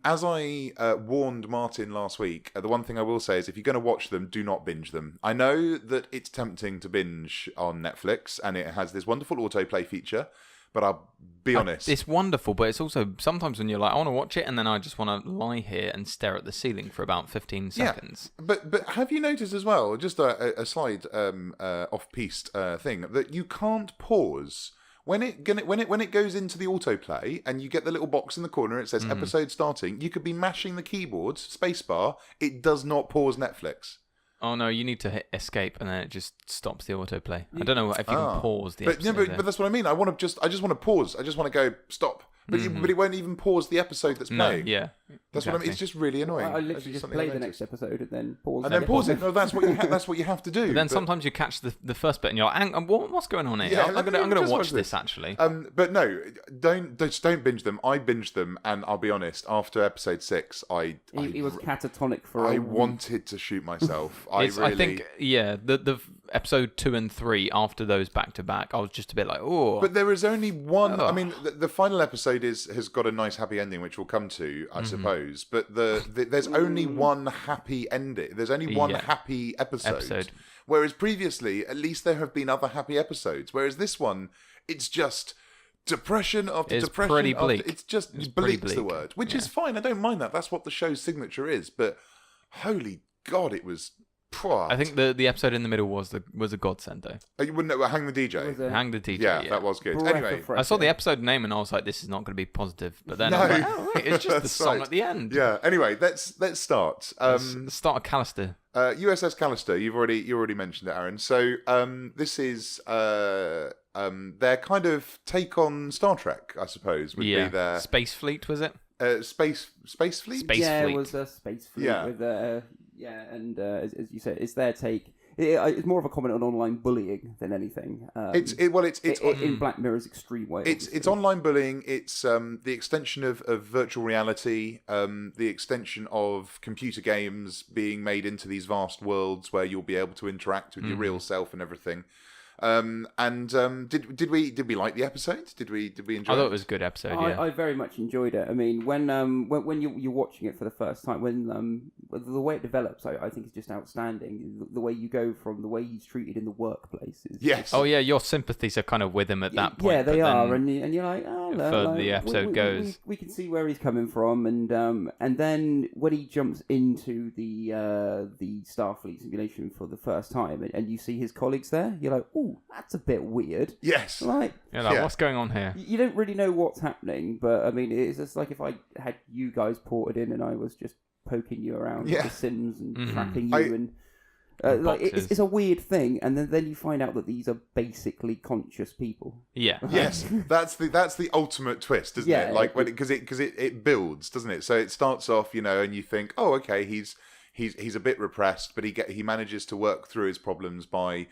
As I warned Martin last week, the one thing I will say is if you're going to watch them, do not binge them. I know that it's tempting to binge on Netflix, and it has this wonderful autoplay feature. But I'll be honest. It's wonderful, but it's also sometimes when you're like, I want to watch it, and then I just want to lie here and stare at the ceiling for about 15 seconds. Yeah, but have you noticed as well, just a slight off-piste thing, that you can't pause when it goes into the autoplay and you get the little box in the corner, it says episode starting. You could be mashing the keyboard spacebar. It does not pause Netflix. Oh no, you need to hit escape and then it just stops the autoplay. I don't know if you can pause the episode. But that's what I mean. I just want to pause. I just want to go stop. But it won't even pause the episode that's playing. Yeah. That's what I mean. It's just really annoying. I literally just play the next episode and then pause. And then pause it. No, that's what you have to do. But then sometimes you catch the first bit and you're like, what's going on here? Yeah, I'm going to watch this actually. But no, don't binge them. I binged them, and I'll be honest. After episode 6, he was catatonic for. I wanted to shoot myself. I think the episode 2 and 3 after those back to back, I was just a bit like, oh. But there is only one. I mean, the final episode has got a nice happy ending, which we'll come to, I suppose. But there's only one happy ending. There's only one happy episode. Whereas previously, at least there have been other happy episodes. Whereas this one, it's just depression after depression. Pretty bleak. It's bleak's the word, which is fine. I don't mind that. That's what the show's signature is. But holy God, it was. I think the episode in the middle was a godsend though. You wouldn't know, Hang the DJ. Hang the DJ. Yeah, that was good. Anyway, I saw the episode name and I was like, this is not going to be positive. But then I was like, oh wait, it's just the song at the end. Yeah. Anyway, let's start. Start of Callister. USS Callister. You already mentioned it, Aron. So this is their kind of take on Star Trek, I suppose. Would be their Space Fleet, was it? Space Fleet. It was a Space Fleet with and as you said, it's their take. It's more of a comment on online bullying than anything. It's in Black Mirror's extreme way. It's online bullying. It's the extension of virtual reality, the extension of computer games being made into these vast worlds where you'll be able to interact with your real self and everything. Did we like the episode? Did we enjoy it? I thought it was a good episode. I very much enjoyed it. I mean, when you're watching it for the first time, when the way it develops, I think is just outstanding. The way you go from the way he's treated in the workplace is your sympathies are kind of with him at that point. Yeah, they are, and you're like, the episode goes, we can see where he's coming from, and then when he jumps into the Starfleet simulation for the first time, and you see his colleagues there, you're like, ooh, that's a bit weird. Yes. What's going on here? You don't really know what's happening, but I mean, it's just like if I had you guys ported in and I was just poking you around with the Sims and trapping you it's a weird thing, and then you find out that these are basically conscious people. Yeah. Yes, that's the ultimate twist, isn't it? Like because it builds, doesn't it? So it starts off, and you think, oh, okay, he's a bit repressed, but he manages to work through his problems by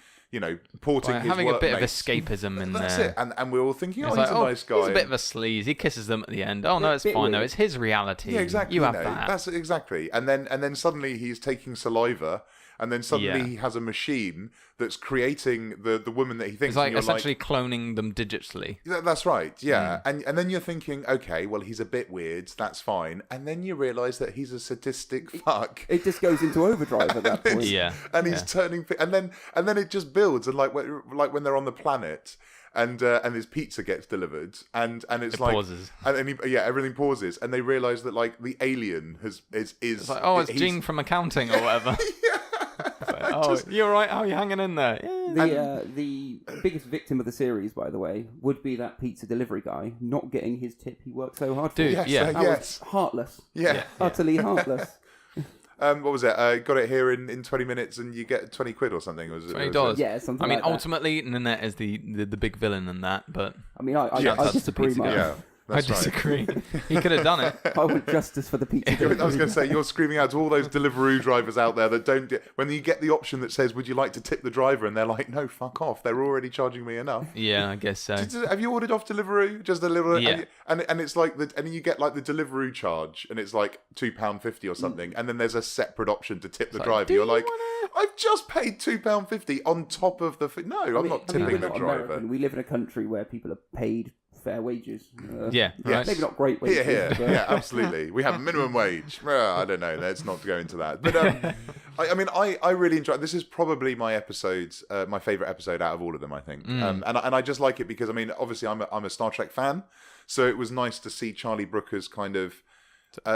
porting his having a bit of mates. escapism in That's there. It, and we're all thinking, he's a nice guy. He's a bit of a sleaze. He kisses them at the end. Oh no, it's fine though. It's his reality. Yeah, exactly. You have that. That's exactly. And then suddenly he's taking saliva, and then suddenly he has a machine that's creating the woman that he thinks. It's like essentially cloning them digitally. That's right. Yeah, and then you're thinking, okay, well he's a bit weird. That's fine. And then you realise that he's a sadistic fuck. It just goes into overdrive at that point. Yeah, and he's turning, and then it just builds, and like when they're on the planet. And his pizza gets delivered, and it's like pauses, and everything pauses, and they realise that like the alien is it's like, it's Gene from accounting or whatever. You're right. How are you hanging in there? Yeah. The biggest victim of the series, by the way, would be that pizza delivery guy not getting his tip he worked so hard for. Dude, that was heartless. Utterly heartless. What was it? Got it here in 20 minutes and you get 20 quid or something. Was it $20? Yeah, something like that. Ultimately, Nanette is the big villain in that, but... I mean, I disagree, Mark. Yeah, That's I disagree. He could have done it. I want justice for the pizza. I was going to say, you're screaming out to all those Deliveroo drivers out there that don't. When you get the option that says, "Would you like to tip the driver?" and they're like, "No, fuck off. They're already charging me enough." Yeah, I guess so. Have you ordered off Deliveroo? Just Deliveroo, yeah. And it's like and you get like the Deliveroo charge, and it's like £2.50 or something, and then there's a separate option to tip the driver. You're like, I've just paid £2.50 on top of the. I'm not tipping the driver. American. We live in a country where people are paid fair wages. Right. Maybe not great wages. Yeah, absolutely. We have minimum wage. I don't know. Let's not go into that. But I really enjoy. This is probably my episodes, my favorite episode out of all of them. I think, and I just like it because obviously I'm a Star Trek fan, so it was nice to see Charlie Brooker's kind of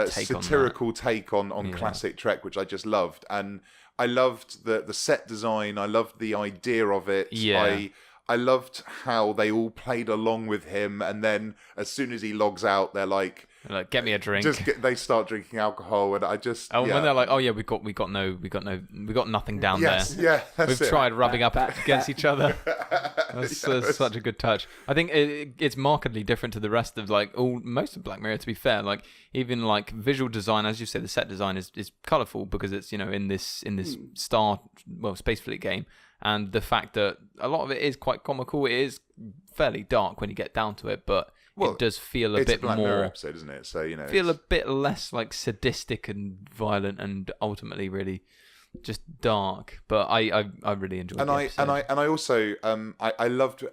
satirical take on classic Trek, which I just loved, and I loved the set design. I loved the idea of it. Yeah. I loved how they all played along with him, and then as soon as he logs out, they're like, "Get me a drink." They start drinking alcohol, and I just when they're like, "Oh yeah, we got nothing down there." Yeah, we've tried rubbing up against each other. That's such a good touch. I think it's markedly different to the rest of most of Black Mirror. To be fair, even visual design, as you say, the set design is colourful because it's in this Space Fleet game. And the fact that a lot of it is quite comical, it is fairly dark when you get down to it, but it does feel a bit more. It's a Black Mirror episode, isn't it? So feel a bit less sadistic and violent, and ultimately really just dark. But I really enjoyed it. And I also I loved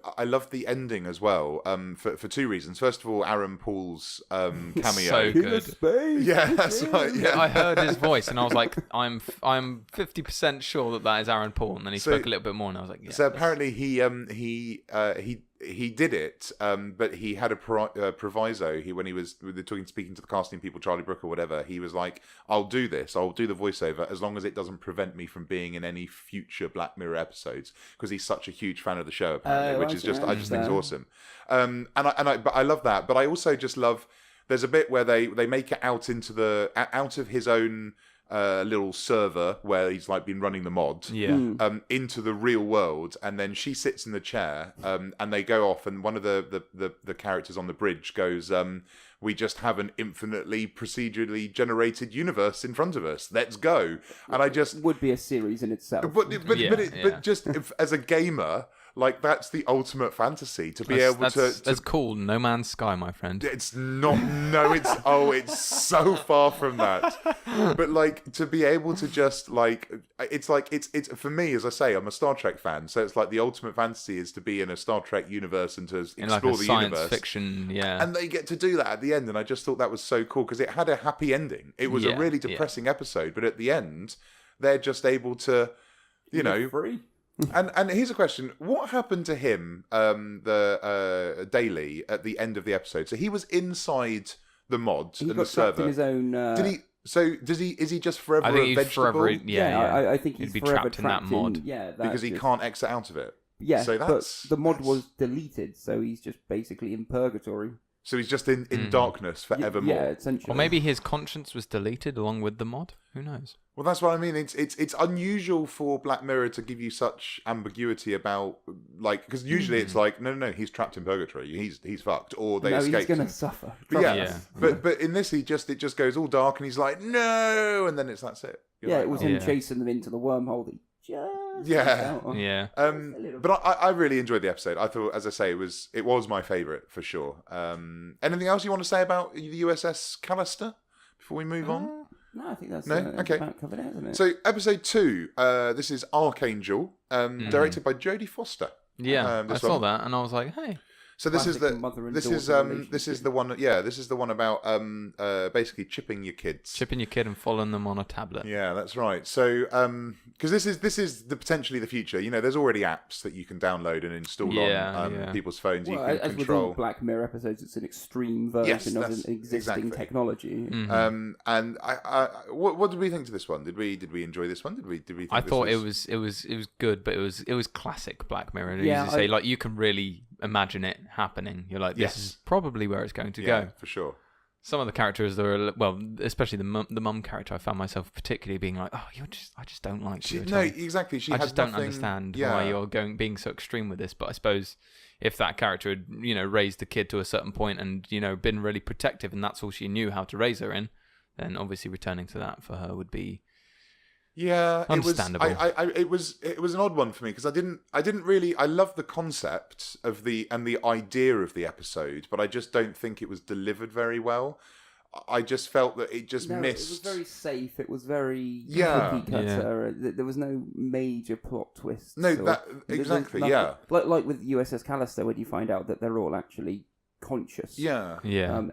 the ending as well. For two reasons. First of all, Aaron Paul's cameo. So good. Yeah, that's right. Yeah. I heard his voice and I was like, I'm 50% sure that is Aaron Paul. And then he spoke a little bit more, and I was like, yeah. So apparently he did it, but he had a proviso. When he was speaking to the casting people, Charlie Brooker or whatever, he was like, "I'll do this. I'll do the voiceover as long as it doesn't prevent me from being in any future Black Mirror episodes," because he's such a huge fan of the show, apparently, which is I just think is awesome. But I love that. But I also just love. There's a bit where they make it out of his own. Little server where he's been running the mod into the real world, and then she sits in the chair and they go off, and one of the characters on the bridge goes, "We just have an infinitely procedurally generated universe in front of us. Let's go." And I just would be a series in itself. But just as a gamer, that's the ultimate fantasy to be able to. That's cool. No Man's Sky, my friend. It's not. No, it's so far from that. But to be able to just it's for me, as I say, I'm a Star Trek fan, so it's the ultimate fantasy is to be in a Star Trek universe and to explore the science universe. Fiction, yeah. And they get to do that at the end, and I just thought that was so cool because it had a happy ending. It was a really depressing episode, but at the end, they're just able to, free. And here's a question: what happened to him, Daly, at the end of the episode? So he was inside the mod and the server. In his own. Did he? So does he? Is he just forever a vegetable? I think he'd be trapped in that mod. Because he can't exit out of it. Yeah, so but the mod was deleted, so he's just basically in purgatory. So he's just in darkness forevermore. Yeah, essentially. Or maybe his conscience was deleted along with the mod. Who knows? Well, that's what I mean. It's unusual for Black Mirror to give you such ambiguity about because usually it's no, he's trapped in purgatory. He's fucked, or they escaped. He's gonna suffer. But in this, it just goes all dark, and he's like no, and then that's it. It was him chasing them into the wormhole. But I really enjoyed the episode. I thought, as I say, it was my favourite for sure. Anything else you want to say about the USS Callister before we move on? No, I think that's okay. about covered it, isn't it? So episode 2, this is Archangel, directed by Jodie Foster. Yeah, I saw that and I was like, hey. So this is the one about basically chipping your kids, and following them on a tablet. Yeah, that's right. So because this is potentially the future. There's already apps that you can download and install on people's phones. Well, you can as control. with all Black Mirror episodes, it's an extreme version of an existing technology. Mm-hmm. And what did we think to this one? Did we enjoy this one? Did we? Think I thought it was good, but it was classic Black Mirror. You can really imagine it happening. You're like, this is probably where it's going to go for sure. Some of the characters are, well, especially the mum character, I found myself particularly being like, oh, I just don't like you. No, exactly. I just don't understand why you're being so extreme with this. But I suppose if that character had, raised the kid to a certain point and, been really protective and that's all she knew how to raise her in, then obviously returning to that for her would be understandable. It was an odd one for me because I didn't really. I love the concept of the idea of the episode, but I just don't think it was delivered very well. I just felt that it just missed. It was very safe. It was very cookie cutter. Yeah. There was no major plot twists. No, exactly. Like with USS Callister, when you find out that they're all actually conscious. Yeah.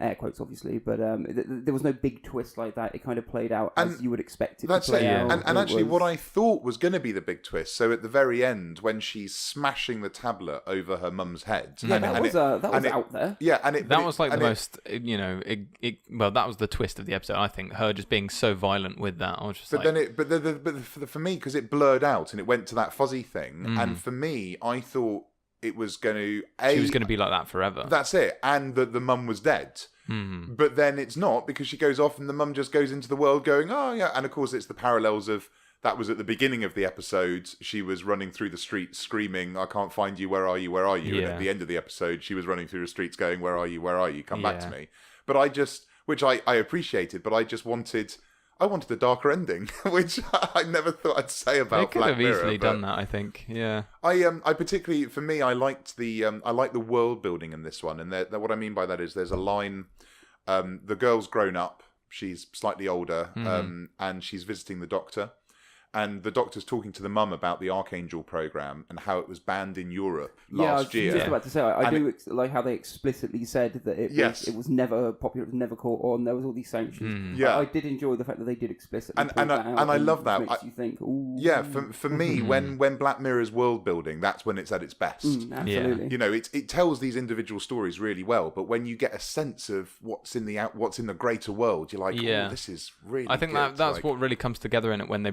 Air quotes, obviously, but there was no big twist like that. It kind of played out as you would expect it to play out. And actually, what I thought was going to be the big twist. So at the very end, when she's smashing the tablet over her mum's head, that was out there. Yeah, that was the most. That was the twist of the episode. I think her just being so violent with that. I was just for me, because it blurred out and it went to that fuzzy thing, and for me, I thought it was going to... she was going to be like that forever. That's it. And that the mum was dead. Mm-hmm. But then it's not, because she goes off and the mum just goes into the world going, oh, yeah. And of course, it's the parallels of... That was at the beginning of the episode. She was running through the streets screaming, I can't find you, where are you, where are you? Yeah. And at the end of the episode, she was running through the streets going, where are you, come back to me. But I just... Which I appreciated, but I just wanted... I wanted a darker ending, which I never thought I'd say about Black Mirror. They could have easily done that, I think. Yeah. I particularly, for me, I liked the world building in this one, and what I mean by that is there's a line. The girl's grown up; she's slightly older, and she's visiting the doctor. And the doctor's talking to the mum about the Archangel program and how it was banned in Europe last year. I was just about to say, I do like how they explicitly said that it was never popular, it was never caught on, there was all these sanctions. Yeah. I did enjoy the fact that they did explicitly point that out. And I love that. Makes you think, ooh. Yeah, for me, when Black Mirror's world building, that's when it's at its best. Absolutely. Yeah. It tells these individual stories really well, but when you get a sense of what's in the greater world, you're like, oh, this is really I think good. that's what really comes together in it when they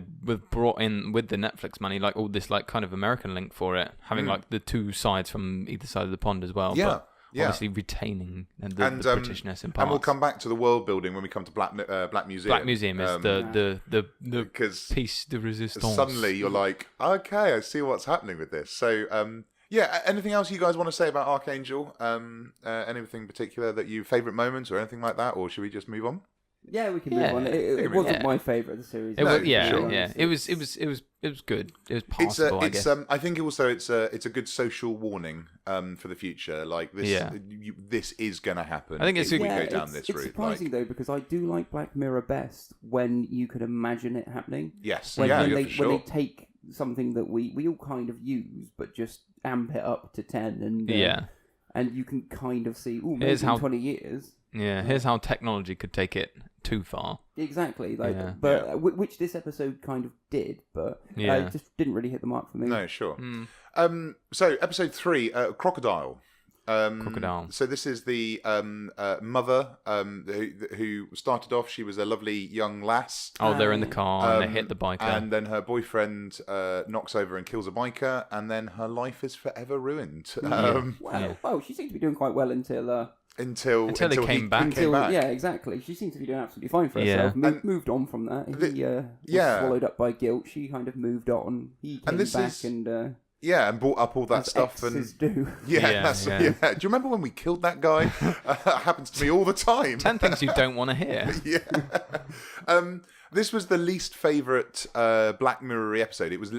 brought in with the Netflix money, like all this like kind of American link for it, having like the two sides from either side of the pond as well. Yeah. Obviously retaining the Britishness in parts. And we'll come back to the world building when we come to Black Museum. Black Museum is the piece de resistance. Suddenly you're like, okay, I see what's happening with this. So anything else you guys want to say about Archangel? Anything particular that you favourite moments or anything like that, or should we just move on? Yeah, we can move on. It wasn't my favourite of the series. It was good. It was passable, I guess. I think also it's a good social warning for the future. Like this, this is going to happen. I think it's if we go down this route. It's surprising though, because I do like Black Mirror best when you can imagine it happening. Yes, when they take something that we all kind of use, but just amp it up to 10, and you can kind of see, maybe in 20 years. Yeah, here's how technology could take it too far. Exactly, which this episode kind of did, but it just didn't really hit the mark for me. No, sure. So episode 3, Crocodile. Crocodile. So this is the mother who started off. She was a lovely young lass. Oh, they're in the car and they hit the biker, and then her boyfriend knocks over and kills a biker, and then her life is forever ruined. Well, she seemed to be doing quite well until they came back. Yeah, exactly. She seemed to be doing absolutely fine for herself. Moved on from that. He was swallowed up by guilt. She kind of moved on. He came back and and brought up all that stuff. And do. Do you remember when we killed that guy? Happens to me all the time. 10 things you don't want to hear. This was the least favourite Black Mirror episode. It was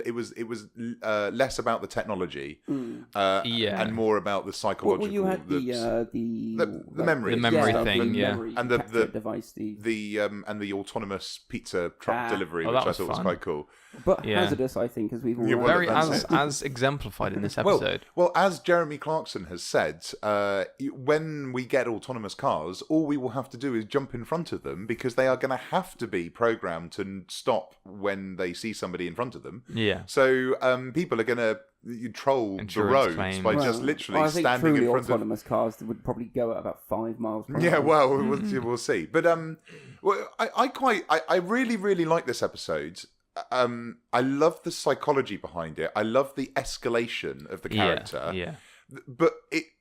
less about the technology, and more about the psychological. Well, you had the memory, thing, and the device, and the autonomous pizza truck delivery, which I thought was quite cool. But hazardous, I think, as we've all very as exemplified in this episode. Well, as Jeremy Clarkson has said, when we get autonomous cars, all we will have to do is jump in front of them, because they are going to have to be programmed to stop when they see somebody in front of them. Yeah. So people are going to troll the roads by just literally standing in front of autonomous cars would probably go at about 5 miles per hour. Yeah, well, we'll see. But I really, really like this episode. I love the psychology behind it. I love the escalation of the character. But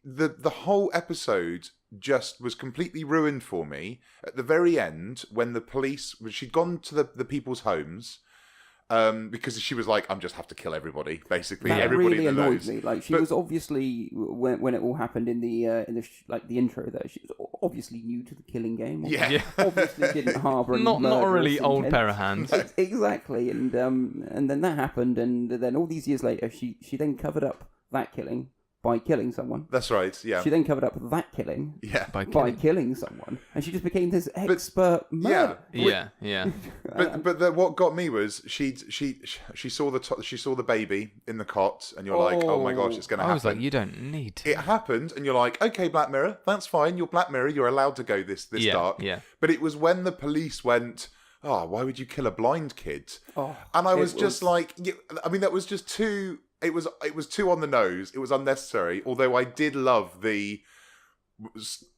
the whole episode just was completely ruined for me at the very end when the police, she'd gone to the people's homes. Because she was like, I'm just have to kill everybody, basically. That everybody really annoyed knows. me. Like she was obviously when it all happened in the the intro there, she was obviously new to the killing game. Obviously didn't harbour any not a really old intent. pair of hands. Exactly, and then that happened, and then all these years later, she then covered up that killing by killing someone. That's right, yeah. She then covered up that killing by killing someone. And she just became this expert murderer. Yeah. But what got me was she saw the baby in the cot, and you're like, oh my gosh, it's going to happen. I was like, you don't need to. It happened, and you're like, okay, Black Mirror, that's fine. You're Black Mirror. You're allowed to go this dark. Yeah. But it was when the police went, oh, why would you kill a blind kid? And I was just like, I mean, that was just too... It was too on the nose. It was unnecessary. Although I did love the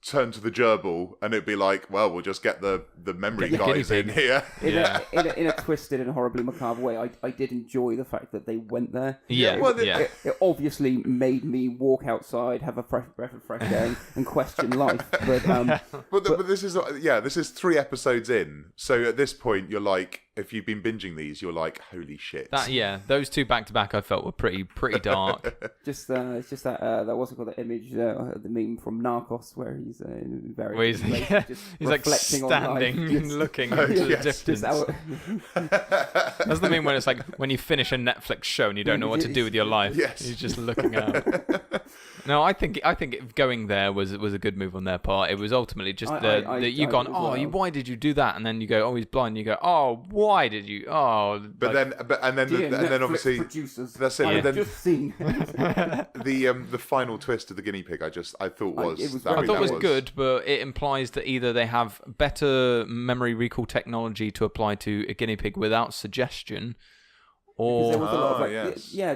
turn to the gerbil and it'd be like, well, we'll just get the memory guys in here. In a twisted and horribly macabre way, I did enjoy the fact that they went there. It obviously made me walk outside, have a fresh breath of fresh air, and question life. But this is 3 episodes in. So at this point, you're like, if you've been binging these, you're like, holy shit. Those 2 back to back, I felt were pretty dark. It's just that what's it called? The image, the meme from Narcos, where he's very he's like standing and looking into the distance. That's the meme when it's like when you finish a Netflix show and you don't know what to do with your life. Yes. You're just looking out. No, I think going there was a good move on their part. It was ultimately just why did you do that? And then you go, oh, he's blind. And you go, oh, why did you? Oh, then obviously producers. That's it. I But then just seen the final twist of the guinea pig. I thought was good, but it implies that either they have better memory recall technology to apply to a guinea pig without suggestion. Or there was a lot of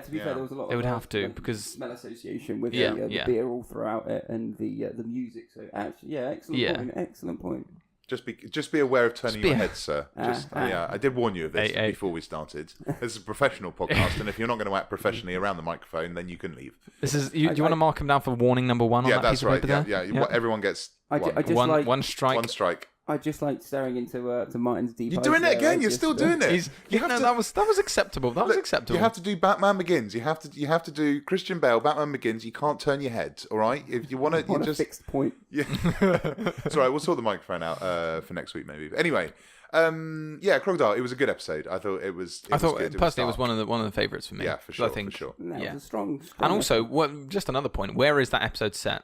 to be fair, there was a lot. They would have to because smell association with the beer all throughout it and the music. So actually, excellent point. Just be aware of turning your head, sir. I did warn you of this before we started. This is a professional podcast, and if you're not going to act professionally around the microphone, then you can leave. This is. Do you want to mark him down for warning number 1 on that piece of paper there? Yeah. Everyone gets one strike. One strike. I just like staring into Martin's deep eyes. You're doing it again. You're still doing it. That was acceptable. That was acceptable. You have to do Batman Begins. You have to do Christian Bale. Batman Begins. You can't turn your head. All right. If you want to, you just fixed point. Yeah. It's all right. We'll sort the microphone out for next week maybe. But anyway, Crocodile. It was a good episode. I thought it was. I thought personally it was one of the favourites for me. Yeah, for sure. I think, for sure. It was a strong and also, just another point. Where is that episode set?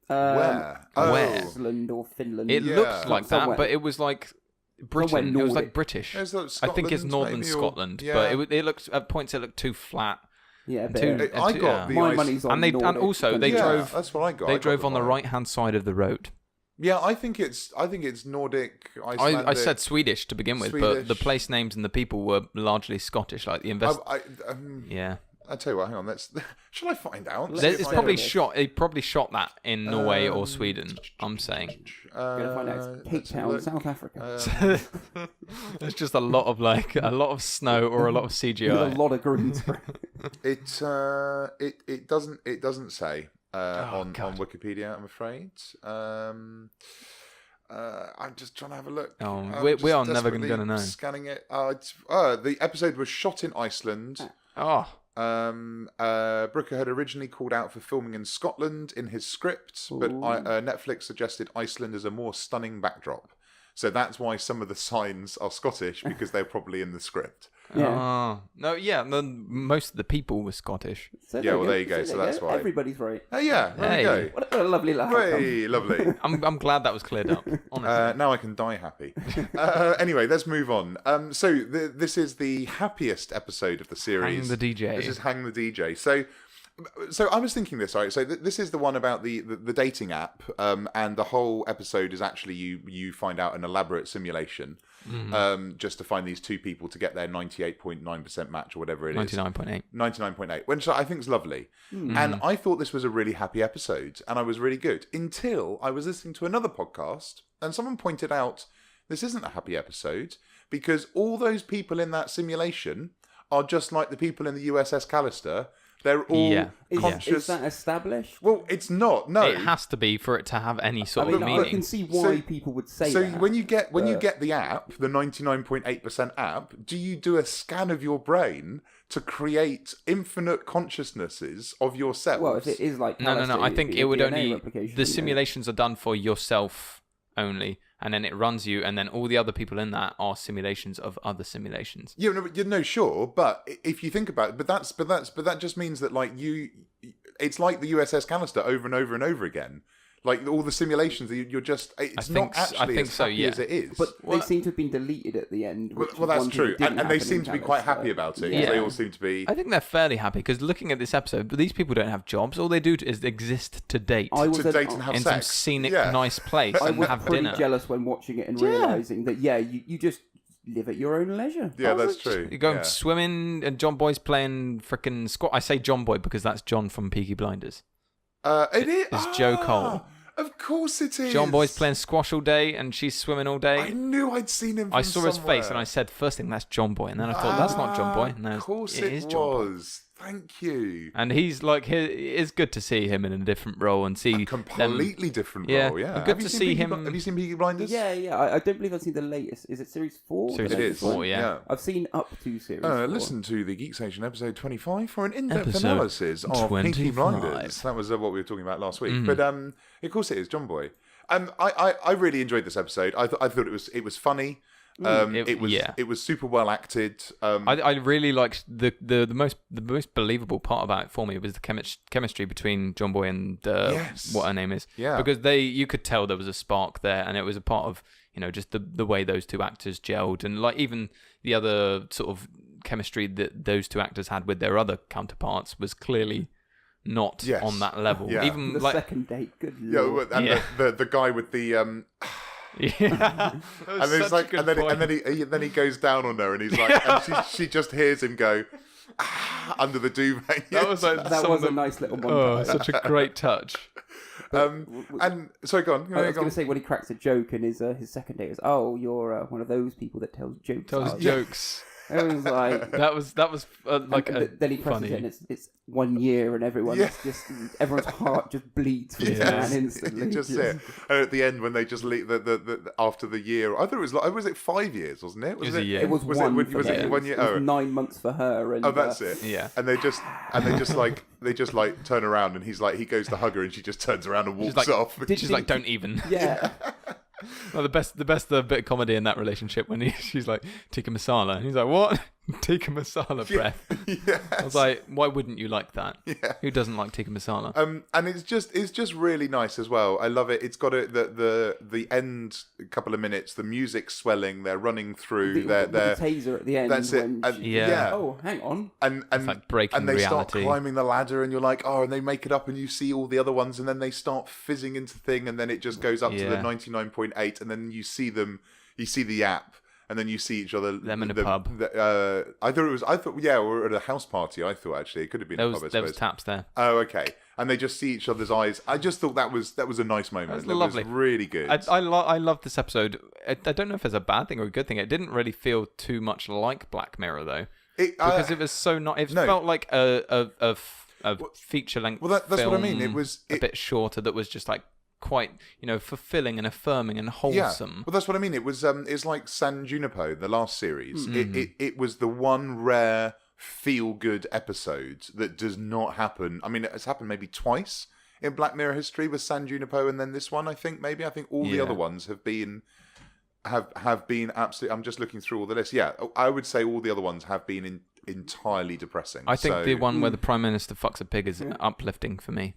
Where? Iceland or Finland. It looks like that, but it was like Britain. It was like British. I think it's northern Scotland, but it looks at points it looked too flat. Yeah, I got my money's on and also they drove. That's what I got. They drove on the right-hand side of the road. Yeah, I think it's Nordic, Icelandic. I said Swedish to begin with, but the place names and the people were largely Scottish. Like the I'll tell you what, hang on. Shall I find out? It's probably shot. He probably shot that in Norway or Sweden. I'm saying. Gonna find out it's Cape Town, South Africa. There's just a lot of snow or a lot of CGI. With a lot of green screen. It doesn't say on Wikipedia. I'm afraid. I'm just trying to have a look. We are never going to know. Scanning it. The episode was shot in Iceland. Brooker had originally called out for filming in Scotland in his script, but Netflix suggested Iceland as a more stunning backdrop. So that's why some of the signs are Scottish, because they're probably in the script. Most of the people were Scottish. There you go. So that's why. Everybody's right. There you go. What a lovely laugh. Hey, lovely. I'm glad that was cleared up, honestly. Now I can die happy. Anyway, let's move on. So this is the happiest episode of the series. Hang the DJ. This is Hang the DJ. So I was thinking this, right? So this is the one about the dating app, and the whole episode is actually you find out an elaborate simulation, just to find these 2 people to get their 98.9% match or whatever it is. 99.8, which I think is lovely. And I thought this was a really happy episode, and I was really good until I was listening to another podcast, and someone pointed out this isn't a happy episode because all those people in that simulation are just like the people in the USS Callister They're all conscious. Is that established? Well, it's not. No, it has to be for it to have any sort of meaning. I can see why people would say that. So when you get the app, the 99.8% app, do you do a scan of your brain to create infinite consciousnesses of yourself? Well, if it is like no. I think it would only. The simulations are done for yourself only. And then it runs you, and then all the other people in that are simulations of other simulations. Sure, but if you think about it, but that just means that it's like the USS Callister over and over and over again. Like all the simulations, you're just. It's not actually as happy as it is. But they seem to have been deleted at the end. Well, that's true, and they seem to be quite happy about it. Yeah. They all seem to be. I think they're fairly happy because looking at this episode, these people don't have jobs. All they do is exist to date. And have in sex. Some scenic, nice place. I was have pretty dinner. jealous when watching it and realizing that you just live at your own leisure. Yeah, that's true. You go swimming, and John Boy's playing frickin' squat. I say John Boy because that's John from Peaky Blinders. It is. It's Joe Cole. Of course it is. John Boy's playing squash all day and she's swimming all day. I knew I'd seen him from I saw his face and I said, first thing, that's John Boy. And then I thought, that's not John Boy. And of course it is John was. Boy. Thank you. And he's like, it's good to see him in a different role and see a completely different role. Yeah, good to see him. Have you seen Peaky Blinders? Yeah. I don't believe I've seen the latest. Is it series 4? Series 4, yeah. I've seen up to series 4. Listen to the Geekstation episode 25 for an in-depth analysis of Peaky Blinders. That was what we were talking about last week. But of course it is John Boy. I really enjoyed this episode. I thought it was funny. It was super well acted. I really liked the most believable part about it for me was the chemistry between John Boy and what her name is. Yeah. Because you could tell there was a spark there, and it was a part of just the way those two actors gelled, and like even the other sort of chemistry that those two actors had with their other counterparts was clearly not on that level. Yeah. Even the second date, good lord. And the guy with the yeah, and it's like, and then he goes down on her, and he's like, and she just hears him go under the duvet. That was a nice little montage. Such a great touch. And sorry, go on. I was going to say when he cracks a joke, and his second date is, you're one of those people that tells jokes. Jokes. It was like that was then he presses it and it's 1 year and everyone's heart just bleeds for this man instantly. You just see it. And at the end when they just leave the after the year, I thought it was it 5 years, wasn't it? Was it a year? It was 1 year. It 1 year? It was 9 months for her. And, that's it. Yeah. And they just turn around and he goes to hug her and she just turns around and walks off. She's like, don't even. Yeah. Well, the best bit of comedy in that relationship when she's like tikka masala and he's like, what? Tikka masala breath. Yes. I was like, why wouldn't you like that? Yeah. Who doesn't like tikka masala? And it's just really nice as well. I love it. It's got the end couple of minutes, the music swelling, they're running through the taser at the end. That's it. Oh, hang on. And it's like breaking and they reality. Start climbing the ladder, and you're like, and they make it up, and you see all the other ones, and then they start fizzing into thing, and then it just goes up to the 99.8, and then you see the app. And then you see each other. Them in a pub. I thought, we're at a house party. I thought actually it could have been a pub. There was taps there. Oh, okay. And they just see each other's eyes. I just thought that was a nice moment. That was lovely. Was really good. I love this episode. I don't know if it's a bad thing or a good thing. It didn't really feel too much like Black Mirror though, because it was so not. It felt like a feature length. Well, that's what I mean. It was a bit shorter. That was just like quite fulfilling and affirming and wholesome. Yeah. Well, that's what I mean. It was it's like San Junipero, the last series. It was the one rare feel good episode that does not happen. I mean, it's happened maybe twice in Black Mirror history with San Junipero, and then this one. I think all the other ones have been absolutely. I'm just looking through all the lists. Yeah, I would say all the other ones have been entirely depressing. I think the one where the Prime Minister fucks a pig is uplifting for me.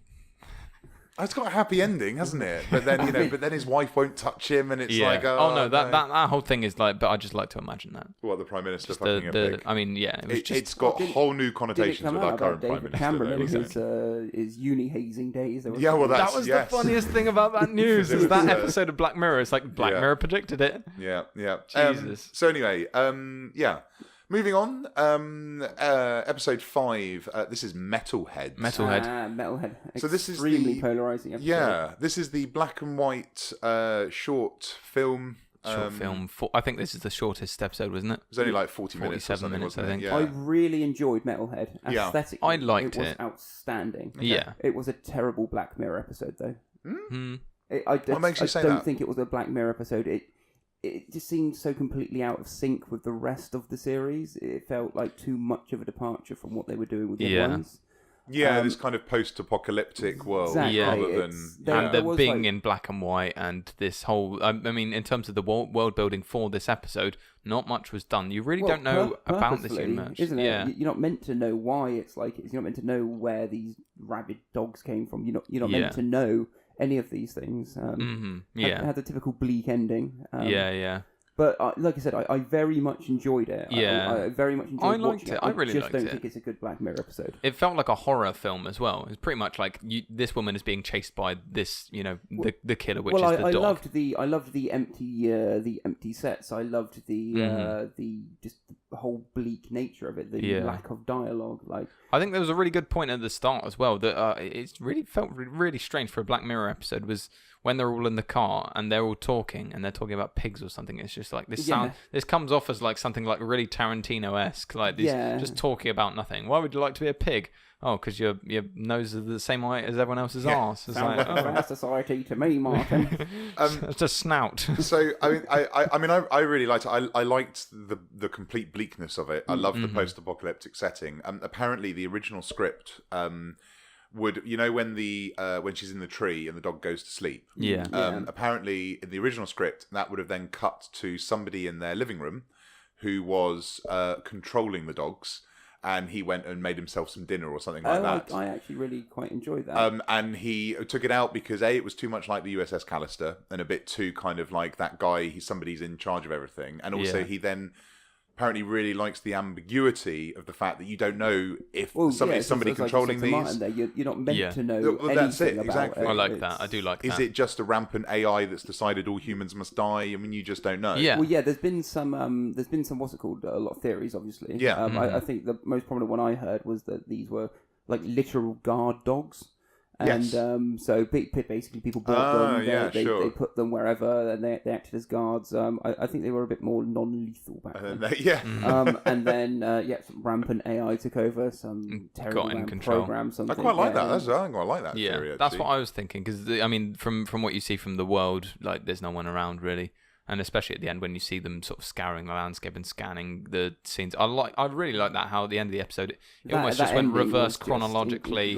It's got a happy ending, hasn't it? But then, but then his wife won't touch him, and it's like, that whole thing is like. But I just like to imagine that. What, the Prime Minister fucking a pig? I mean, yeah, it's got whole new connotations with our current Prime Minister. Cameron, his uni hazing days. That was the funniest thing about that news. Is that episode of Black Mirror? It's like Black Mirror predicted it. Yeah. Jesus. So anyway, moving on, episode 5. This is Metalhead. Metalhead. So this is extremely polarizing episode. Yeah, this is the black and white short film Short film. I think this is the shortest episode, wasn't it? It was only like 40 minutes. 47 minutes, I think. Yeah. I really enjoyed Metalhead. Aesthetically, I liked it. Was outstanding. Okay. Yeah. It was a terrible Black Mirror episode, though. What makes you say that? I don't think it was a Black Mirror episode. It just seemed so completely out of sync with the rest of the series. It felt like too much of a departure from what they were doing with the other ones. Yeah, this kind of post-apocalyptic world, rather than... And the being in black and white, and this whole... I mean, in terms of the world building for this episode, not much was done. You really don't know about this universe. Isn't it? Yeah. You're not meant to know why it's like it is. You're not meant to know where these rabid dogs came from. You're not meant to know any of these things. It had the typical bleak ending. But like I said, I very much enjoyed it. I very much enjoyed watching it. I really liked it. I just don't think it's a good Black Mirror episode. It felt like a horror film as well. It's pretty much like this woman is being chased by this, the killer, which is the dog. I loved the empty sets. I loved the whole bleak nature of it. The lack of dialogue. Like, I think there was a really good point at the start as well that it really felt really strange for a Black Mirror episode was when they're all in the car and they're all talking and they're talking about pigs or something. It's just like this this comes off as like something like really Tarantino-esque, like this, just talking about nothing. Why would you like to be a pig? Oh, because your nose is the same height as everyone else's arse. It's sounds like a society to me, Martin. It's a snout. So I really liked it. I liked the complete bleakness of it. I loved the post-apocalyptic setting. Apparently, the original script would, when she's in the tree and the dog goes to sleep. Apparently, in the original script, that would have then cut to somebody in their living room who was controlling the dogs. And he went and made himself some dinner or something like that. I actually really quite enjoyed that. And he took it out because it was too much like the USS Callister and a bit too kind of like that guy. Somebody's in charge of everything. And also he then apparently really likes the ambiguity of the fact that you don't know if somebody controlling these. You're not meant to know anything that's it, about exactly. it. I like that. I do like that. Is it just a rampant AI that's decided all humans must die? I mean, you just don't know. Yeah. Well, there's been some what's it called? A lot of theories, obviously. Yeah. I think the most prominent one I heard was that these were like literal guard dogs. And so basically people bought them, they put them wherever, and they acted as guards. I think they were a bit more non-lethal back then. And then some rampant AI took over, some terrible program. I quite like that. I quite like that theory, actually. That's what I was thinking, because I mean, from what you see from the world, like there's no one around really. And especially at the end when you see them sort of scouring the landscape and scanning the scenes, I really like that. How at the end of the episode, it almost just went reverse chronologically,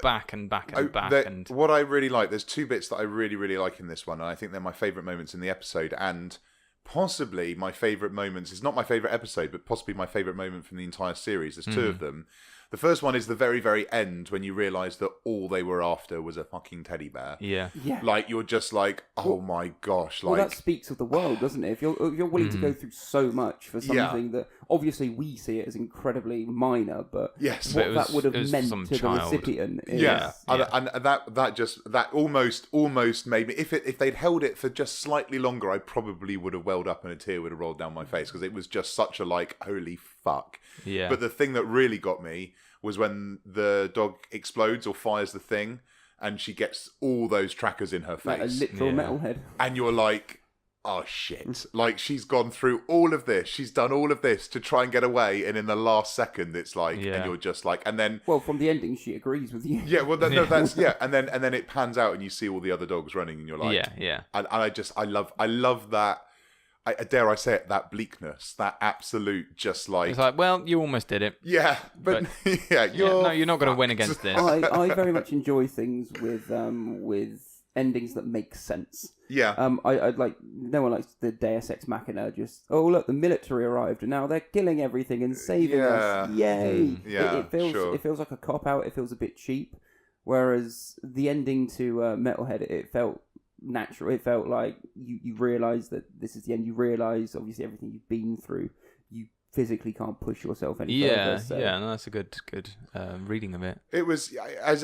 back and back and back. And what I really like, there's two bits that I really, really like in this one, and I think they're my favourite moments in the episode, and possibly my favourite moments. It's not my favourite episode, but possibly my favourite moment from the entire series. There's two of them. The first one is the very, very end when you realise that all they were after was a fucking teddy bear. Yeah. Like, you're just like, oh my gosh. Well, that speaks of the world, doesn't it? If you're willing to go through so much for something that, obviously we see it as incredibly minor, but what that would have meant to the recipient is... And that almost made me... If they'd held it for just slightly longer, I probably would have welled up and a tear would have rolled down my face, because it was just such a, like, holy fuck. Yeah. But the thing that really got me was when the dog explodes or fires the thing and she gets all those trackers in her face. Like a literal metalhead. And you're like, oh shit. Like, she's gone through all of this. She's done all of this to try and get away. And in the last second, it's like, and you're just like, and then... Well, from the ending, she agrees with you. Yeah, well, that's... Yeah, and then it pans out and you see all the other dogs running and you're like... Yeah. And I love that. Dare I say it, that bleakness, that absolute just like... It's like, well, you almost did it. Yeah, but you're not going to win against this. I very much enjoy things with endings that make sense. Yeah. I'd like... No one likes the Deus Ex Machina, just, oh, look, the military arrived and now they're killing everything and saving us. Yay! It feels like a cop-out. It feels a bit cheap. Whereas the ending to Metalhead, it felt... natural. It felt like you realise that this is the end. You realise obviously everything you've been through. You physically can't push yourself any further. So. No, that's a good reading of it. It was I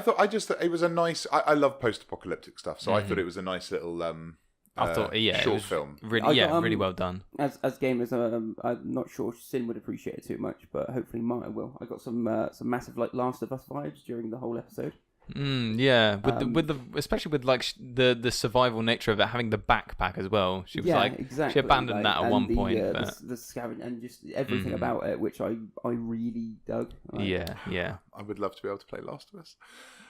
thought it was a nice. I love post-apocalyptic stuff, so I thought it was a nice little short film. Really well done. As gamers, I'm not sure Sinn would appreciate it too much, but hopefully Martin will. I got some massive like Last of Us vibes during the whole episode. Yeah, with the especially with like the survival nature of it, having the backpack as well. She was exactly. She abandoned that at one point. The scavenger and just everything about it, which I really dug. Yeah. I would love to be able to play Last of Us.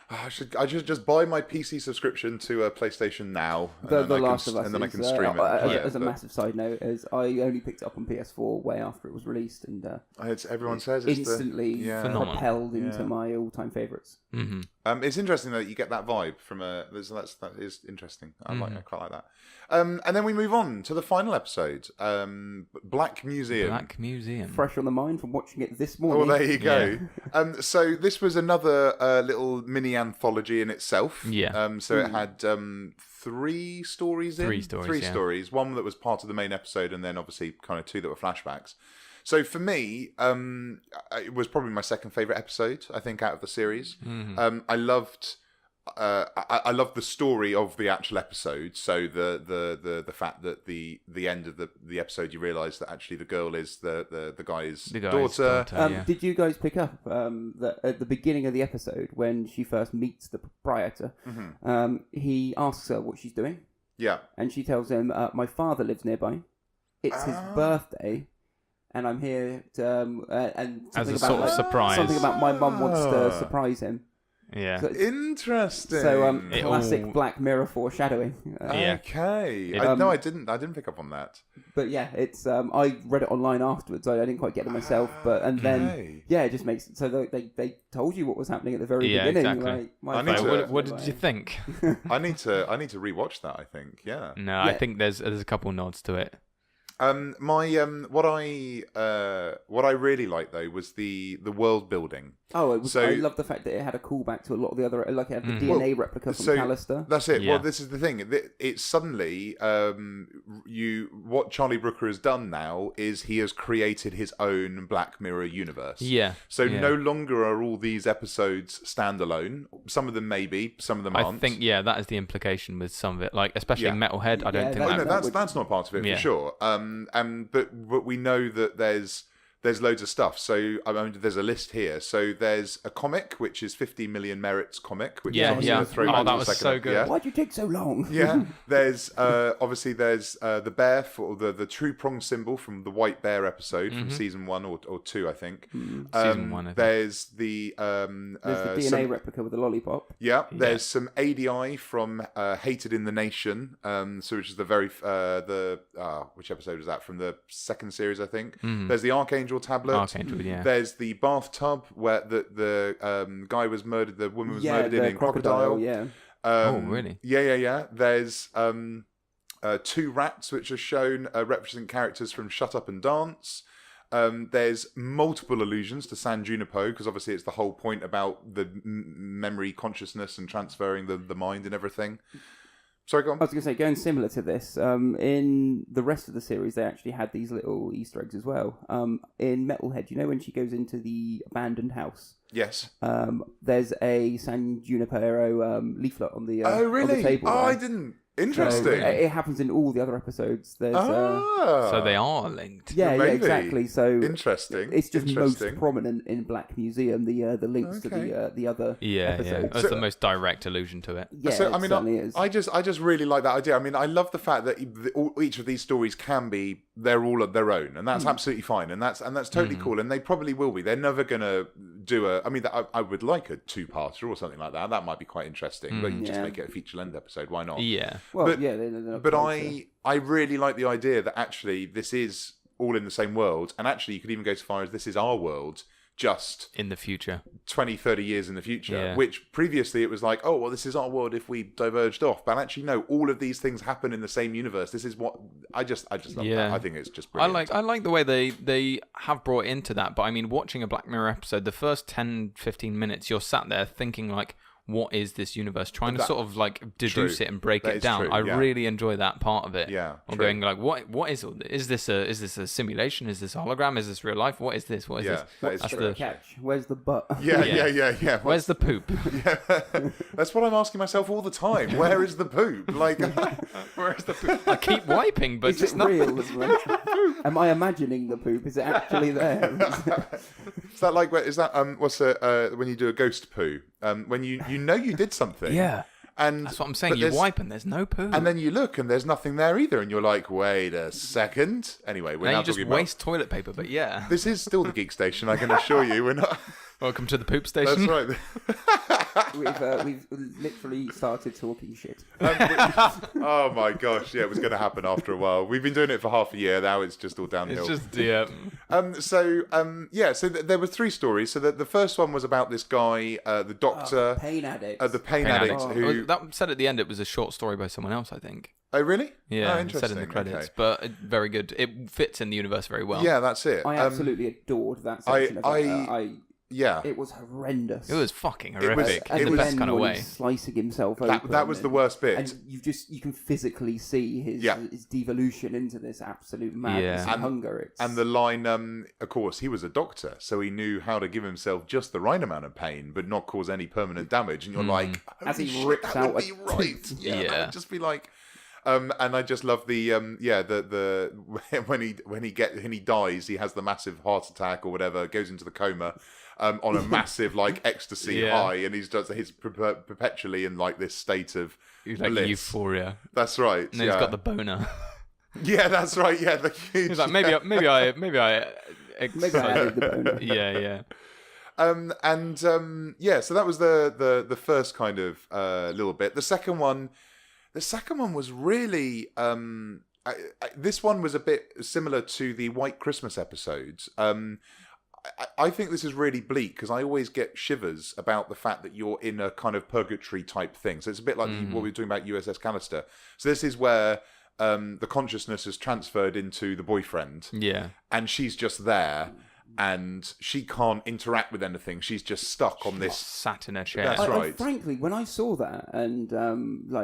I should just buy my PC subscription to a PlayStation Now. The Last of Us, and then I can stream it. As a massive side note, as I only picked it up on PS4 way after it was released, and everyone says it's instantly propelled into my all-time favourites. Mm-hmm. It's interesting that you get that vibe from that is interesting. I quite like that. And then we move on to the final episode, Black Museum. Black Museum. Fresh on the mind from watching it this morning. Well, there you go. Yeah. So this was another little mini anthology in itself. Yeah. So it had three stories. Three stories. One that was part of the main episode, and then obviously kind of two that were flashbacks. So for me, it was probably my second favourite episode, I think, out of the series. Mm-hmm. I loved the story of the actual episode. So the fact that the end of the episode, you realise that actually the girl is the guy's daughter. Did you guys pick up that at the beginning of the episode when she first meets the proprietor, he asks her what she's doing? Yeah. And she tells him, my father lives nearby. It's his birthday. And I'm here to, and as a sort of surprise. Something about my mum wants to surprise him. Yeah. So interesting. So classic Black Mirror foreshadowing. Okay. I didn't pick up on that. But yeah, it's I read it online afterwards. I didn't quite get it myself, then it just makes it so they told you what was happening at the very beginning. Exactly. What did you think? I need to rewatch that, I think. Yeah. No, I think there's a couple nods to it. What I really liked though was the world building. I love the fact that it had a callback to a lot of the other, like it had the DNA replica from Callister. That's it. Yeah. Well, this is the thing. It's suddenly what Charlie Brooker has done now is he has created his own Black Mirror universe. Yeah. So no longer are all these episodes standalone. Some of them maybe, some of them aren't. I think that is the implication with some of it. Like especially Metalhead. I don't think that's not part of it for sure. But we know that there's loads of stuff. So I mean, there's a list here. So there's a comic which is 50 Million Merits comic. Which that was so good. Yeah. Why'd you take so long? Yeah. There's obviously the bear for the true prong symbol from the White Bear episode from season 1 or 2, I think. Season 1. I think. There's the DNA replica with the lollipop. Yeah. There's some ADI from Hated in the Nation. So which is the very which episode was that from the second series, I think. There's the Archangel tablet. There's the bathtub where the guy was murdered, the woman was murdered in Crocodile. Yeah. Oh, really? Yeah. There's 2 rats which are shown represent characters from Shut Up and Dance. There's multiple allusions to San Junipero because obviously it's the whole point about the memory, consciousness, and transferring the mind and everything. Sorry, go on. I was going to say, going similar to this, in the rest of the series, they actually had these little Easter eggs as well. In Metalhead, when she goes into the abandoned house? Yes. There's a San Junipero leaflet on the really? on the table. I didn't. Interesting. So it happens in all the other episodes. There's, so they are linked. Yeah, exactly. So interesting. It's just most prominent in Black Museum. The links to the other episodes. That's the most direct allusion to it. Yeah, so, I just really like that idea. I mean, I love the fact that each of these stories can be they're all of their own, and that's absolutely fine, and that's totally cool, and they probably will be. They're never gonna do I would like a 2-parter or something like that. That might be quite interesting, but you just make it a feature-length episode. Why not? Yeah. Well, but I really like the idea that actually this is all in the same world, and actually you could even go so far as this is our world, just in the future, 20, 30 years in the future, which previously it was like, oh, well, this is our world if we diverged off. But actually, no, all of these things happen in the same universe. This is what I just love that. I think it's just brilliant. I like the way they have brought into that. But I mean, watching a Black Mirror episode, the first 10, 15 minutes, you're sat there thinking like, what is this universe? Trying to sort of like deduce it and break it down. True, I really enjoy that part of it. Yeah. I'm going like, what is this a simulation? Is this a hologram? Is this real life? What is this? What is this? That's the catch. Where's the butt? Yeah. Where's the poop? Yeah. That's what I'm asking myself all the time. Where is the poop? Like, where is the poop? I keep wiping, but is it real? Am I imagining the poop? Is it actually there? Is that like what's when you do a ghost poo? When you You know you did something. Yeah. And that's what I'm saying. You wipe and there's no poo. And then you look and there's nothing there either. And you're like, wait a second. Anyway, we're now just talking waste toilet paper, but yeah. This is still the Geek Station, I can assure you. We're not... Welcome to the poop station. That's right. We've literally started talking shit. Oh my gosh, yeah, it was going to happen after a while. We've been doing it for half a year. Now it's just all downhill. It's just, yeah. So there were 3 stories. So the first one was about this guy, the doctor. The pain addict. The pain addict who... That said at the end it was a short story by someone else, I think. Oh, really? Yeah, oh, interesting. Said in the credits. Okay. But very good. It fits in the universe very well. Yeah, that's it. I absolutely adored that section of it. Yeah, it was horrendous. It was fucking horrific. It was the best kind of way. Slicing himself open. That was the worst bit. And you can physically see his devolution into this absolute madness and hunger. And the line, of course, he was a doctor, so he knew how to give himself just the right amount of pain, but not cause any permanent damage. And you're like, as he rips out that would be right. That would just be like. And I just love the when he dies, he has the massive heart attack or whatever, goes into the coma. On a massive like ecstasy high, and he's perpetually in like this state of bliss. Euphoria. That's right. And then he's got the boner. Yeah, that's right. Yeah, the huge. He's like maybe I did the boner. Yeah. So that was the first kind of little bit. The second one was really. This one was a bit similar to the White Christmas episodes. I think this is really bleak because I always get shivers about the fact that you're in a kind of purgatory type thing. So it's a bit like what we were talking about USS Callister. So this is where the consciousness is transferred into the boyfriend. Yeah. And she's just there and she can't interact with anything. She's just stuck on this. Sat in a chair. That's right. Frankly, when I saw that and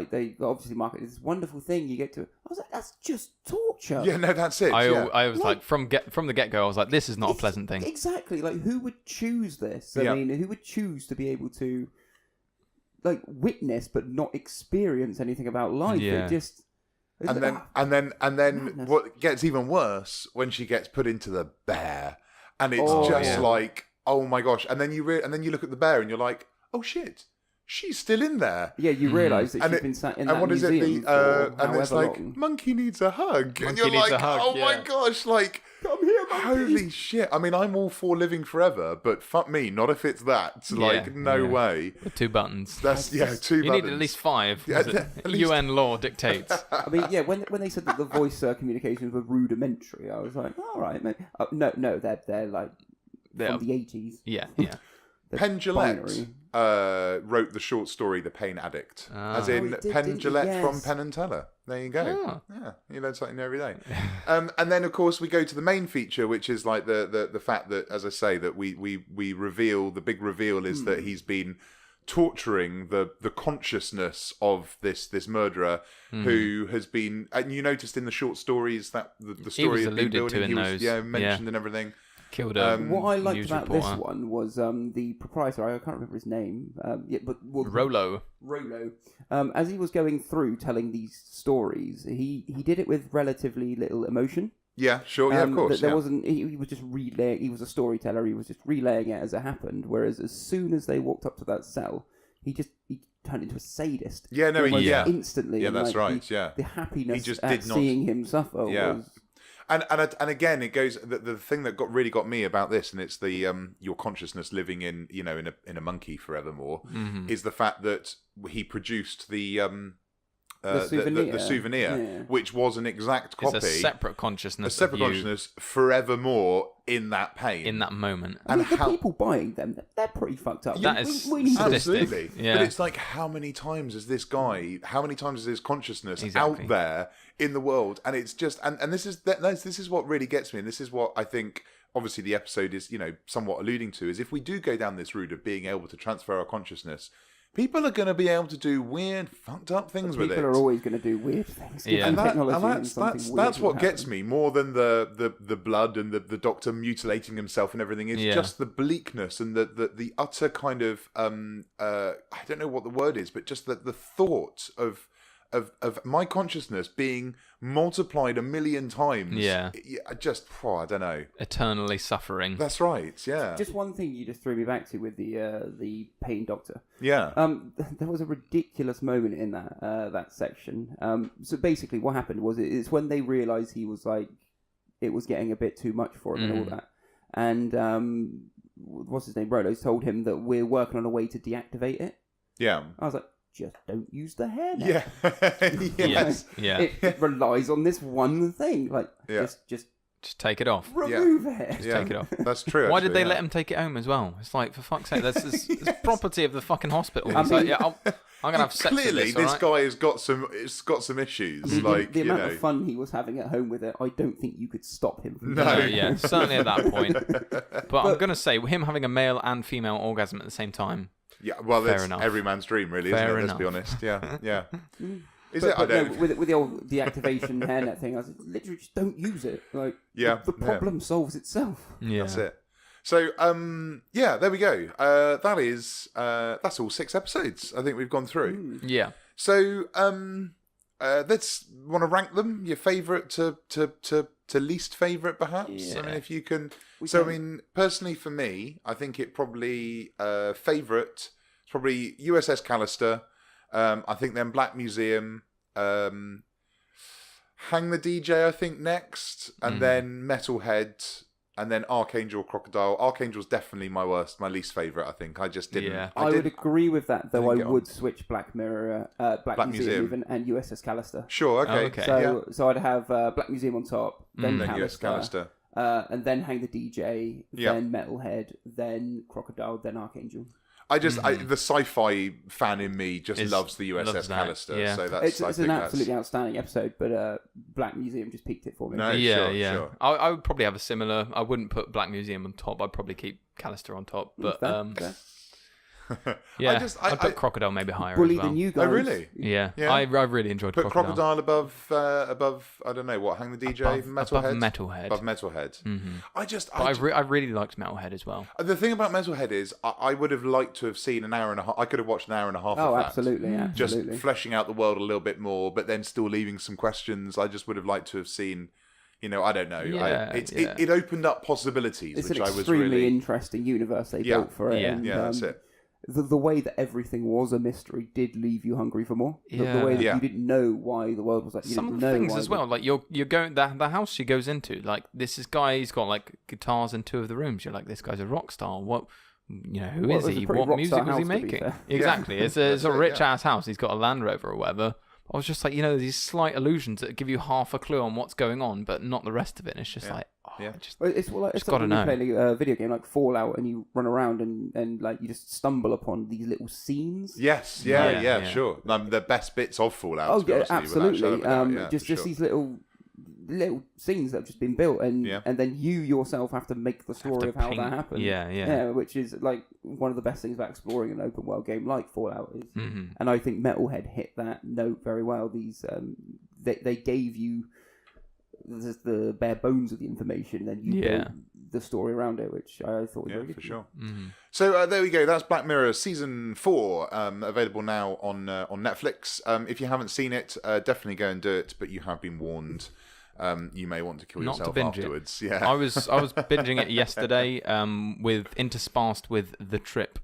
they obviously marketed this wonderful thing you get to, I was like, that's just torture. Yeah, no, that's it. I was like from the get-go, I was like, this is not a pleasant thing. Exactly. Like, who would choose this? I mean, who would choose to be able to like witness but not experience anything about life? Yeah. It just... And then madness. What gets even worse when she gets put into the bear. And it's like, oh my gosh! And then you look at the bear and you're like, oh shit, she's still in there. Yeah, you realise that she's been sat in that museum for and it's like, long. Monkey needs a hug, Monkey and you're needs like, a hug, oh my gosh, like, come here, monkey. Holy shit! I mean, I'm all for living forever, but fuck me, not if it's that. Like, no way. With 2 buttons. That's 2 buttons. You need at least 5. Yeah, UN law dictates. I mean, yeah. When they said that the voice communications were rudimentary, I was like, all right, mate. No, they're like. From the 80s. Yeah. Penn Jillette wrote the short story The Pain Addict. As in Penn Jillette from Penn and Teller. There you go. Oh. Yeah, you learn something new every day. And then, of course, we go to the main feature, which is like the fact that, as I say, that we reveal, the big reveal is that he's been torturing the consciousness of this murderer who has been... And you noticed in the short stories that the story had been building. He was mentioned and everything. Killed what I liked about this one was the proprietor, I can't remember his name, Rollo. As he was going through telling these stories, he did it with relatively little emotion. Yeah, sure, yeah, of course. There wasn't. He was just relaying. He was a storyteller. He was just relaying it as it happened. Whereas as soon as they walked up to that cell, he turned into a sadist. Yeah, no, instantly. Yeah, that's right. The happiness at seeing him suffer was. And again, it goes. The thing that really got me about this, and it's the your consciousness living in in a monkey forevermore, is the fact that he produced the souvenir, which was an exact copy. It's a separate consciousness. Forevermore in that pain, in that moment. And the people buying them, they're pretty fucked up. That is absolutely. Yeah. But it's like, how many times is this consciousness out there in the world? And it's just, and this is what really gets me, and this is what I think. Obviously, the episode is somewhat alluding to, is if we do go down this route of being able to transfer our consciousness, people are going to be able to do weird, fucked up things with it. People are always going to do weird things. Yeah. And that's what gets me more than the blood and the doctor mutilating himself and everything. It's just the bleakness and the utter kind of I don't know what the word is, but just the thought of of my consciousness being multiplied 1,000,000 times. Yeah. I don't know. Eternally suffering. That's right. Yeah. Just one thing you just threw me back to with the pain doctor. Yeah. There was a ridiculous moment in that section. So basically, what happened was it's when they realised he was like, it was getting a bit too much for him and all that. And what's his name? Rolo's told him that we're working on a way to deactivate it. Yeah. I was like, just don't use the hairnet. Yeah. Yes. Yeah. It relies on this one thing. Like, just take it off. Remove it. Just take it off. That's true. Why did they let him take it home as well? It's like, for fuck's sake, that's property of the fucking hospital. I'm gonna have sex clearly, with this guy has got some issues. I mean, the amount of fun he was having at home with it, I don't think you could stop him from No, yeah, certainly at that point. But I'm gonna say, him having a male and female orgasm at the same time. Yeah, well, that's every man's dream, really, isn't it? Let's be honest. Yeah. Is it? I don't know. With the old deactivation hairnet thing, I was like, literally just don't use it. Like, the problem solves itself. Yeah, that's it. So, there we go. That's all 6 episodes I think we've gone through. Yeah. So, let's want to rank them. Your favourite to least favourite, perhaps. Yeah. I mean, if you can. I mean, personally for me, I think it probably favourite. It's probably USS Callister. I think then Black Museum. Hang the DJ, I think next, and then Metalhead. And then Archangel, Crocodile. Archangel's definitely my least favourite, I think. I just didn't... Yeah. I would agree with that, though I would switch Black Mirror, Black Museum even, and USS Callister. Sure, okay. So I'd have Black Museum on top, then USS Callister. And then Hang the DJ, then Metalhead, then Crocodile, then Archangel. The sci-fi fan in me just loves the USS Callister. Yeah. So that's it's an absolutely outstanding episode, but Black Museum just peaked it for me. No, sure. I would probably have a similar. I wouldn't put Black Museum on top. I'd probably keep Callister on top. But I'd put Crocodile maybe higher. Bully as well. the new guys. Oh, really? Yeah. I really enjoyed Crocodile. Put Crocodile above. I don't know what. Hang the DJ. Metalhead. Above Metalhead. Mm-hmm. I really liked Metalhead as well. The thing about Metalhead is, I would have liked to have seen an hour and a half. I could have watched an hour and a half. Oh, of that. Absolutely. Just fleshing out the world a little bit more, but then still leaving some questions. I just would have liked to have seen. I don't know. It opened up possibilities, it's which an I was extremely interesting universe they built for it. Yeah, and, that's it. The way that everything was a mystery did leave you hungry for more. The way that you didn't know why the world was like. Some of the things as well, like you're going the house she goes into. Like this guy, he's got like guitars in 2 of the rooms. You're like, this guy's a rock star. What? Who is he? What music was he making? Exactly. It's a rich ass house. He's got a Land Rover or whatever. I was just like, these slight allusions that give you half a clue on what's going on, but not the rest of it. And it's just like, it's like when you play a video game like Fallout and you run around and like you just stumble upon these little scenes. Yes, sure. The best bits of Fallout. Oh yeah, absolutely. Just these little scenes that have just been built, and then you yourself have to make the story of how that happened. Yeah, which is like one of the best things about exploring an open world game like Fallout is. And I think Metalhead hit that note very well. These they gave you the bare bones of the information, and you built the story around it, which I thought was very good. For sure. So there we go. That's Black Mirror season 4, available now on Netflix. If you haven't seen it, definitely go and do it. But you have been warned. You may want to kill yourself afterwards. Yeah, I was binging it yesterday, interspersed with The Trip.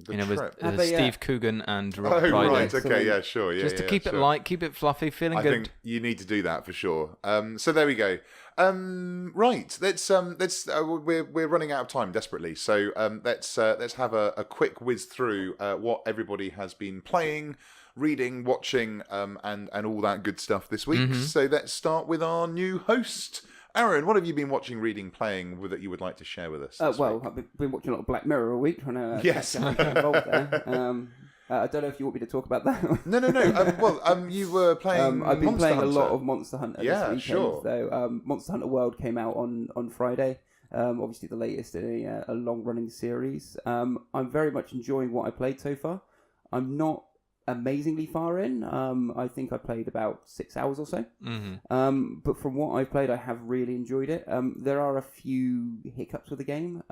With Steve Coogan and Rob Brydon. Right, okay, yeah, sure, yeah. Just to keep it light, keep it fluffy, feeling good. I think you need to do that for sure. So there we go. Right, let's we're running out of time desperately. So let's have a quick whiz through what everybody has been playing, reading, watching, and all that good stuff this week. So let's start with our new host. Aron, what have you been watching, reading, playing that you would like to share with us? I've been watching a lot of Black Mirror all week, trying to get involved there. I don't know if you want me to talk about that. No. You were playing. I've been playing Hunter. A lot of Monster Hunter this weekend. Sure. So, Monster Hunter World came out on Friday. Obviously, the latest in a long-running series. I'm very much enjoying what I played so far. I'm not amazingly far in. I think I played about 6 hours or so. But from what I've played, I have really enjoyed it. There are a few hiccups with the game.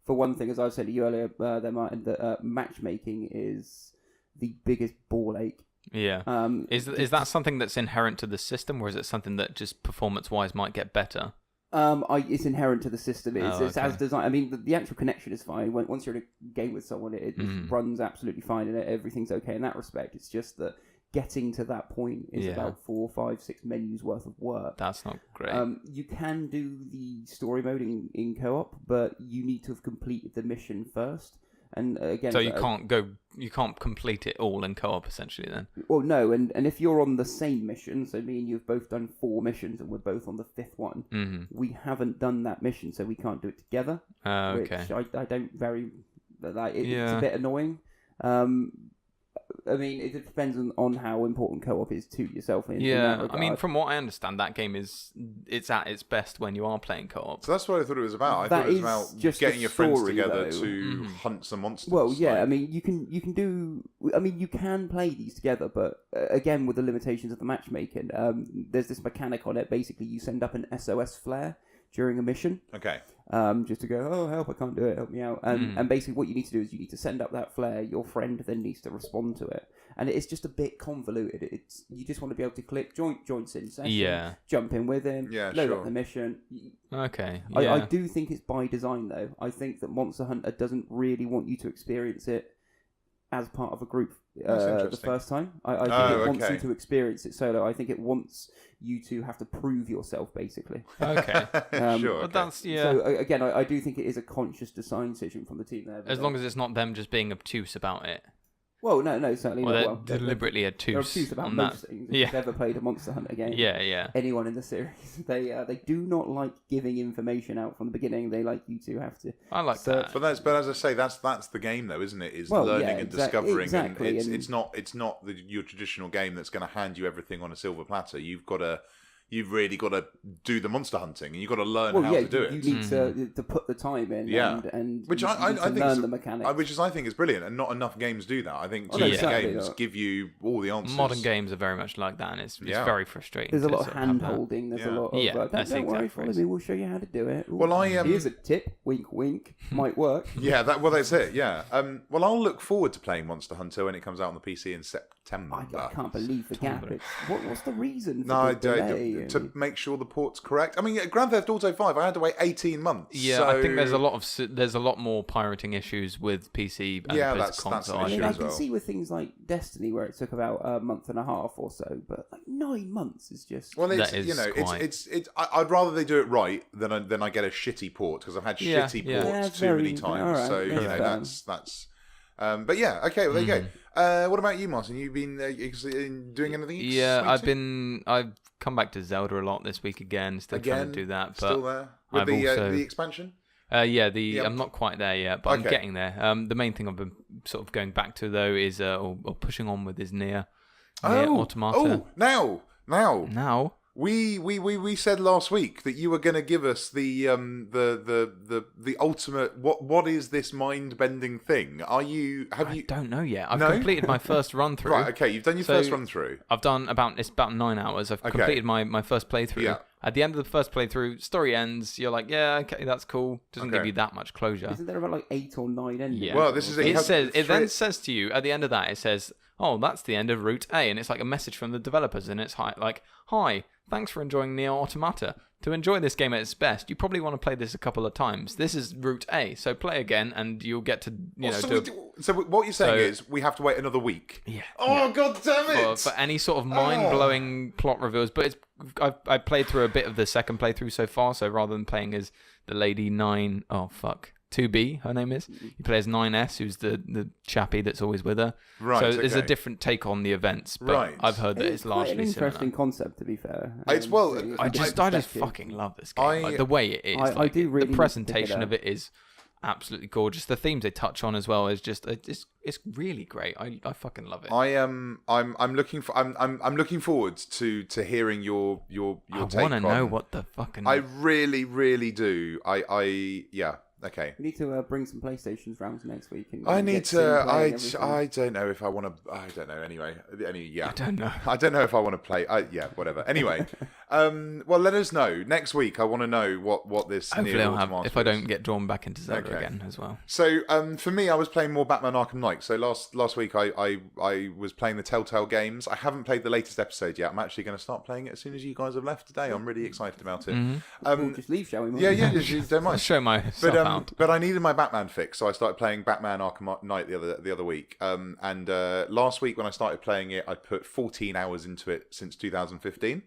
For one thing, as I said to you earlier, Martin, that matchmaking is the biggest ball ache Yeah. Is that something that's inherent to the system, or is it something that just performance-wise might get better? It's inherent to the system. It's as designed. I mean, the actual connection is fine. Once you're in a game with someone, it runs absolutely fine, and everything's okay in that respect. It's just that getting to that point is about 4, 5, 6 menus worth of work. That's not great. You can do the story mode in co-op, but you need to have completed the mission first. And again, so you can't complete it all in co-op essentially then. Well, no, and if you're on the same mission, so me and you've both done 4 missions, and we're both on the 5th one, we haven't done that mission, so we can't do it together. Okay. Which I don't very like. It's a bit annoying. I mean, it depends on how important co-op is to yourself. In that I mean, from what I understand, that game it's at its best when you are playing co-op. So that's what I thought it was about. I thought it was about just getting your friends together to hunt some monsters. Well, yeah, I mean, you can play these together, but again, with the limitations of the matchmaking, there's this mechanic on it. Basically, you send up an SOS flare during a mission. Okay. Just to go, oh, help, I can't do it, help me out. And basically what you need to do is you need to send up that flare, your friend then needs to respond to it. And it's just a bit convoluted. You just want to be able to click join Sin session, jump in with him, load up the mission. Okay. I do think it's by design, though. I think that Monster Hunter doesn't really want you to experience it as part of a group the first time. I think it wants you to experience it solo. I think it wants you to have to prove yourself, basically. Okay. Sure. But that's, So, again, I do think it is a conscious design decision from the team there. As long as it's not them just being obtuse about it. Well, no, certainly not. They're deliberately obtuse. They're obtuse about most things. If you've ever played a Monster Hunter game, anyone in the series, they do not like giving information out from the beginning. They like you to have to. I like that. But as I say, that's the game, though, isn't it? Is learning and discovering. Exactly. And it's not your traditional game that's going to hand you everything on a silver platter. You've really got to do the monster hunting, and you've got to learn how to do it. You need to put the time in, and which I think learn the mechanics. Which I think is brilliant, and not enough games do that. I think games give you all the answers. Modern games are very much like that, and it's very frustrating. There's a lot of hand holding. There's a lot of don't worry, follow me. We'll show you how to do it. Well, here's a tip. Wink, wink. Might work. That's it. Yeah. Well, I'll look forward to playing Monster Hunter when it comes out on the PC in September. I can't believe the gap. What's the reason for the delay? To make sure the port's correct. I mean, Grand Theft Auto 5, I had to wait 18 months. Yeah, so... I think there's a lot more pirating issues with PC and console. That's an issue I mean, I can see with things like Destiny where it took about a month and a half or so, but like 9 months is just. Well, I'd rather they do it right than I get a shitty port, because I've had shitty ports too many times. Right, so that's. But yeah, okay. Well, there you go. What about you, Martin? You've been doing anything? Yeah, I've come back to Zelda a lot this week again. Still trying to do that. But still there with the expansion. I'm not quite there yet, but I'm getting there. The main thing I've been sort of going back to though is or pushing on with is Nier Automata. Oh, now. We said last week that you were going to give us the ultimate. What is this mind bending thing? I don't know yet. I've completed my first run through. Right. Okay. You've done your first run through. I've done about 9 hours. I've completed my first playthrough. Yeah. At the end of the first playthrough, story ends. You're like, yeah, okay, that's cool. Doesn't give you that much closure. Isn't there about like 8 or 9 endings? Yeah. Well, this is it then says to you at the end of that. It says, oh, that's the end of Route A, and it's like a message from the developers, and it's hi. Thanks for enjoying Nier Automata. To enjoy this game at its best, you probably want to play this a couple of times. This is Route A, so play again, and you'll get to So what you're saying is we have to wait another week. Yeah. Oh, God damn it! For any sort of mind-blowing plot reveals, but I played through a bit of the second playthrough so far. So rather than playing as the lady 2B, her name is. You play as 9S, who's the chappie that's always with her. Right. So there's a different take on the events, but I've heard that it's largely an interesting similar. concept, to be fair. I just fucking love this game. The way it is, I do really. The presentation of it is absolutely gorgeous. The themes they touch on as well is just it's really great. I fucking love it. I'm looking forward to hearing your take. I want to know what the fucking. I really do. Okay. We need to bring some PlayStations round next week. I don't know if I want to. I don't know. Anyway. I don't know. I don't know if I want to play. Whatever. Anyway, Well, let us know next week. I want to know what this. Hopefully, I'll have if I don't get drawn back into Zelda again as well. So, for me, I was playing more Batman Arkham Knight. So last week, I was playing the Telltale games. I haven't played the latest episode yet. I'm actually going to start playing it as soon as you guys have left today. I'm really excited about it. We'll just leave, shall we? Yeah. Don't mind. Show myself out. But I needed my Batman fix, so I started playing Batman Arkham Knight the other week. And last week when I started playing it, I put 14 hours into it since 2015.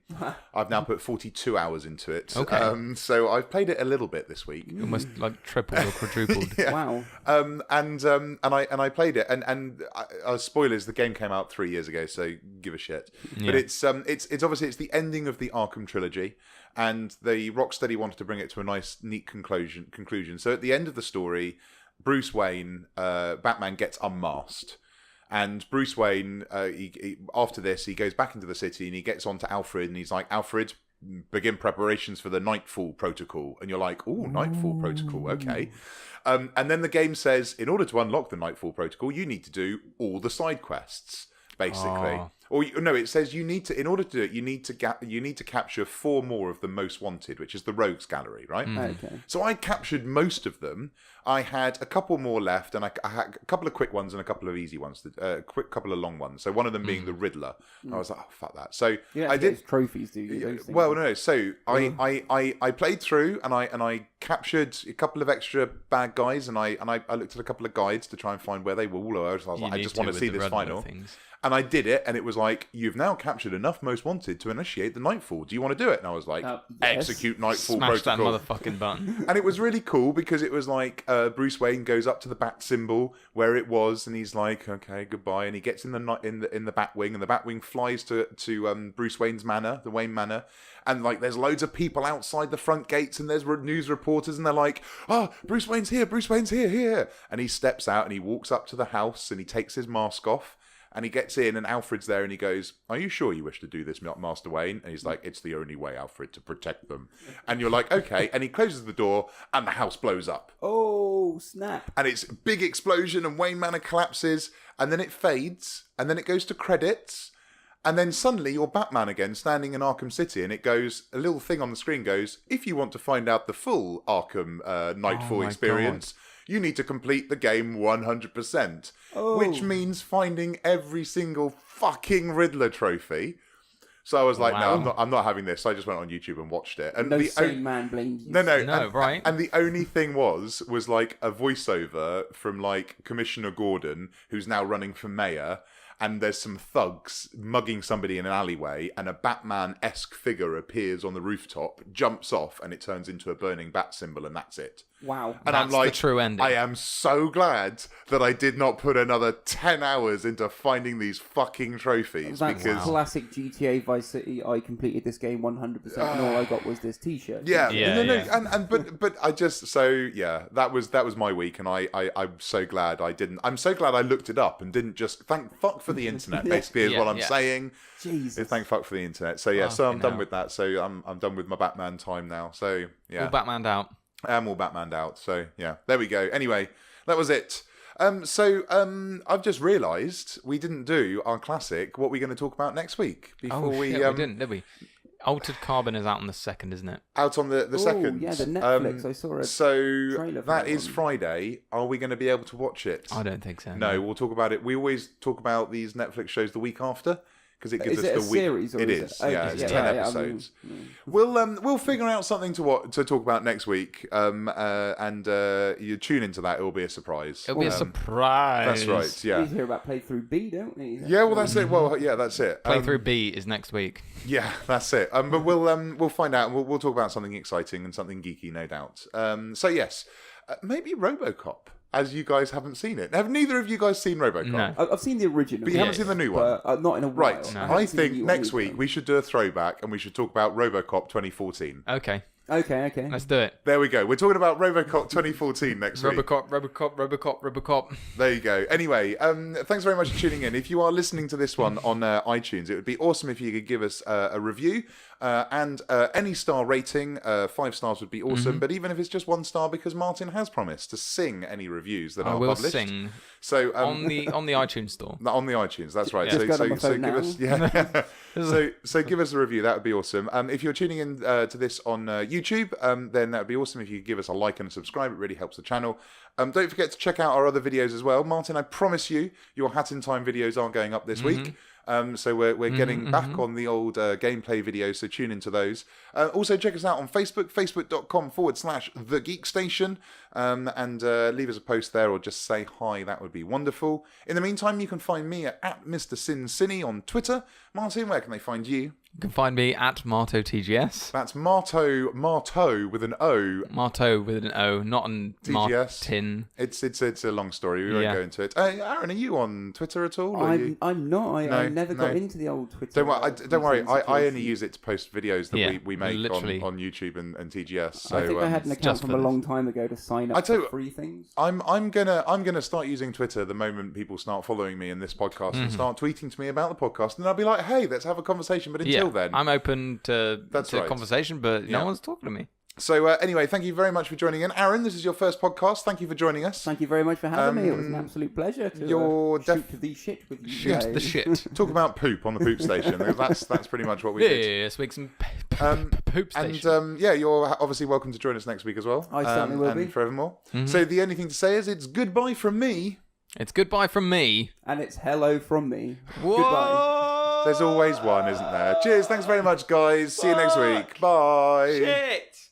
I've now put 42 hours into it. Okay. So I've played it a little bit this week. Almost like tripled or quadrupled. Yeah. Wow. And I played it, and spoilers. The game came out 3 years ago, so give a shit. Yeah. But it's obviously it's the ending of the Arkham trilogy, and the Rocksteady wanted to bring it to a nice, neat conclusion. So at the end of the story, Bruce Wayne, Batman gets unmasked. And Bruce Wayne, after this, he goes back into the city and he gets on to Alfred, and he's like, Alfred, begin preparations for the Nightfall Protocol. And you're like, oh, Nightfall Protocol, okay. And then the game says, in order to unlock the Nightfall Protocol, you need to do all the side quests, basically. Or no, it says you need to, in order to do it, you need to capture 4 more of the most wanted, which is the Rogues Gallery, right? Okay. So I captured most of them. I had a couple more left, and I had a couple of quick ones and a couple of easy ones, couple of long ones. So one of them being the Riddler. I was like, oh, fuck that. So I did trophies, do you? Well, no. So I played through, and I captured a couple of extra bad guys, and I looked at a couple of guides to try and find where they were all. I was like, I just want to see this final. And I did it, and it was like, you've now captured enough most wanted to initiate the Nightfall. Do you want to do it? And I was like, execute Nightfall Smash Protocol. That motherfucking button. And it was really cool because it was like Bruce Wayne goes up to the bat symbol where it was, and he's like, okay, goodbye. And he gets in the Batwing, and the Batwing flies to Bruce Wayne's manor, the Wayne Manor. And like, there's loads of people outside the front gates, and there's news reporters, and they're like, oh, Bruce Wayne's here. And he steps out, and he walks up to the house, and he takes his mask off. And he gets in, and Alfred's there, and he goes, are you sure you wish to do this, Master Wayne? And he's like, it's the only way, Alfred, to protect them. And you're like, okay. And he closes the door, and the house blows up. Oh, snap. And it's a big explosion, and Wayne Manor collapses, and then it fades, and then it goes to credits. And then suddenly you're Batman again, standing in Arkham City, and it goes, a little thing on the screen goes, if you want to find out the full Arkham Nightfall experience, you need to complete the game 100%. Which means finding every single fucking Riddler trophy. So I was like, no, I'm not having this. So I just went on YouTube and watched it. And no sane man blamed you. No, right. And the only thing was like a voiceover from like Commissioner Gordon, who's now running for mayor. And there's some thugs mugging somebody in an alleyway, and a Batman-esque figure appears on the rooftop, jumps off, and it turns into a burning bat symbol, and that's it. Wow. And that's I'm like, the true ending. I am so glad that I did not put another 10 hours into finding these fucking trophies. That's because classic GTA Vice City. I completed this game 100%, and all I got was this T-shirt. Yeah. But I just that was my week, and I'm so glad I didn't. I'm so glad I looked it up and didn't just thank fuck for the internet. Basically, is what I'm saying. Jesus. Thank fuck for the internet. So so I'm done with that. So I'm done with my Batman time now. So yeah, all Batmaned out. I am all Batmaned out. So yeah, there we go. Anyway, that was it. I've just realised we didn't do our classic. What we're going to talk about next week before we didn't, did we? Altered Carbon is out on the 2nd, isn't it? Out on the 2nd. Yeah, the Netflix. I saw a trailer. That is Friday. Are we going to be able to watch it? I don't think so. No, we'll talk about it. We always talk about these Netflix shows the week after. Because it gives us the week. Series, or it is is. It's 10 episodes. We'll figure out something to talk about next week. And you tune into that. It will be a surprise. It'll be a surprise. That's right. Yeah. We hear about Playthrough B, don't we? Yeah. Well, that's it. Well, yeah, that's it. Playthrough B is next week. Yeah, that's it. But we'll find out. We'll talk about something exciting and something geeky, no doubt. So yes, maybe RoboCop. As you guys haven't seen it. Have neither of you guys seen RoboCop? No. I've seen the original. But you haven't seen the new one? Not in a while. Right. No. I think next week we should do a throwback and we should talk about RoboCop 2014. Okay. Okay. Let's do it. There we go. We're talking about RoboCop 2014 next week. RoboCop. There you go. Anyway, thanks very much for tuning in. If you are listening to this one on iTunes, it would be awesome if you could give us a review and any star rating. 5 stars would be awesome, but even if it's just 1 star, because Martin has promised to sing any reviews that are published. I will sing. So on the iTunes store. On the iTunes, that's right. Yeah. So give us so give us a review. That would be awesome. If you're tuning in to this on YouTube, then that would be awesome if you could give us a like and a subscribe. It really helps the channel. Don't forget to check out our other videos as well. Martin, I promise you, your Hat in Time videos are going up this week. So we're getting back on the old gameplay videos, so tune into those. Also check us out on Facebook, facebook.com/The Geekstation, and leave us a post there or just say hi, that would be wonderful. In the meantime, you can find me at Mr. Sin on Twitter. Martin, where can they find you? You can find me at MartoTGS. That's Marto with an O. Marto with an O, not an TGS. Martin. It's a long story. We won't go into it. Aaron, are you on Twitter at all? I'm not. I never got into the old Twitter. Don't worry. I only use it to post videos that we make on YouTube and TGS. So, I think I had an account from a long time ago to sign up for free things. I'm gonna start using Twitter the moment people start following me in this podcast and start tweeting to me about the podcast, and I'll be like, hey, let's have a conversation. But until then, I'm open to conversation, but no one's talking to me. So anyway, thank you very much for joining in. Aaron, this is your first podcast. Thank you for joining us. Thank you very much for having me. It was an absolute pleasure to shoot the shit with you. Shoot the shit. Talk about poop on the poop station. That's pretty much what we did. Yes, make some poop station. And you're obviously welcome to join us next week as well. I certainly will be. And forevermore. So the only thing to say is it's goodbye from me. It's goodbye from me. And it's hello from me. Whoa! Goodbye. There's always one, isn't there? Cheers. Thanks very much, guys. See you next week. Bye. Shit.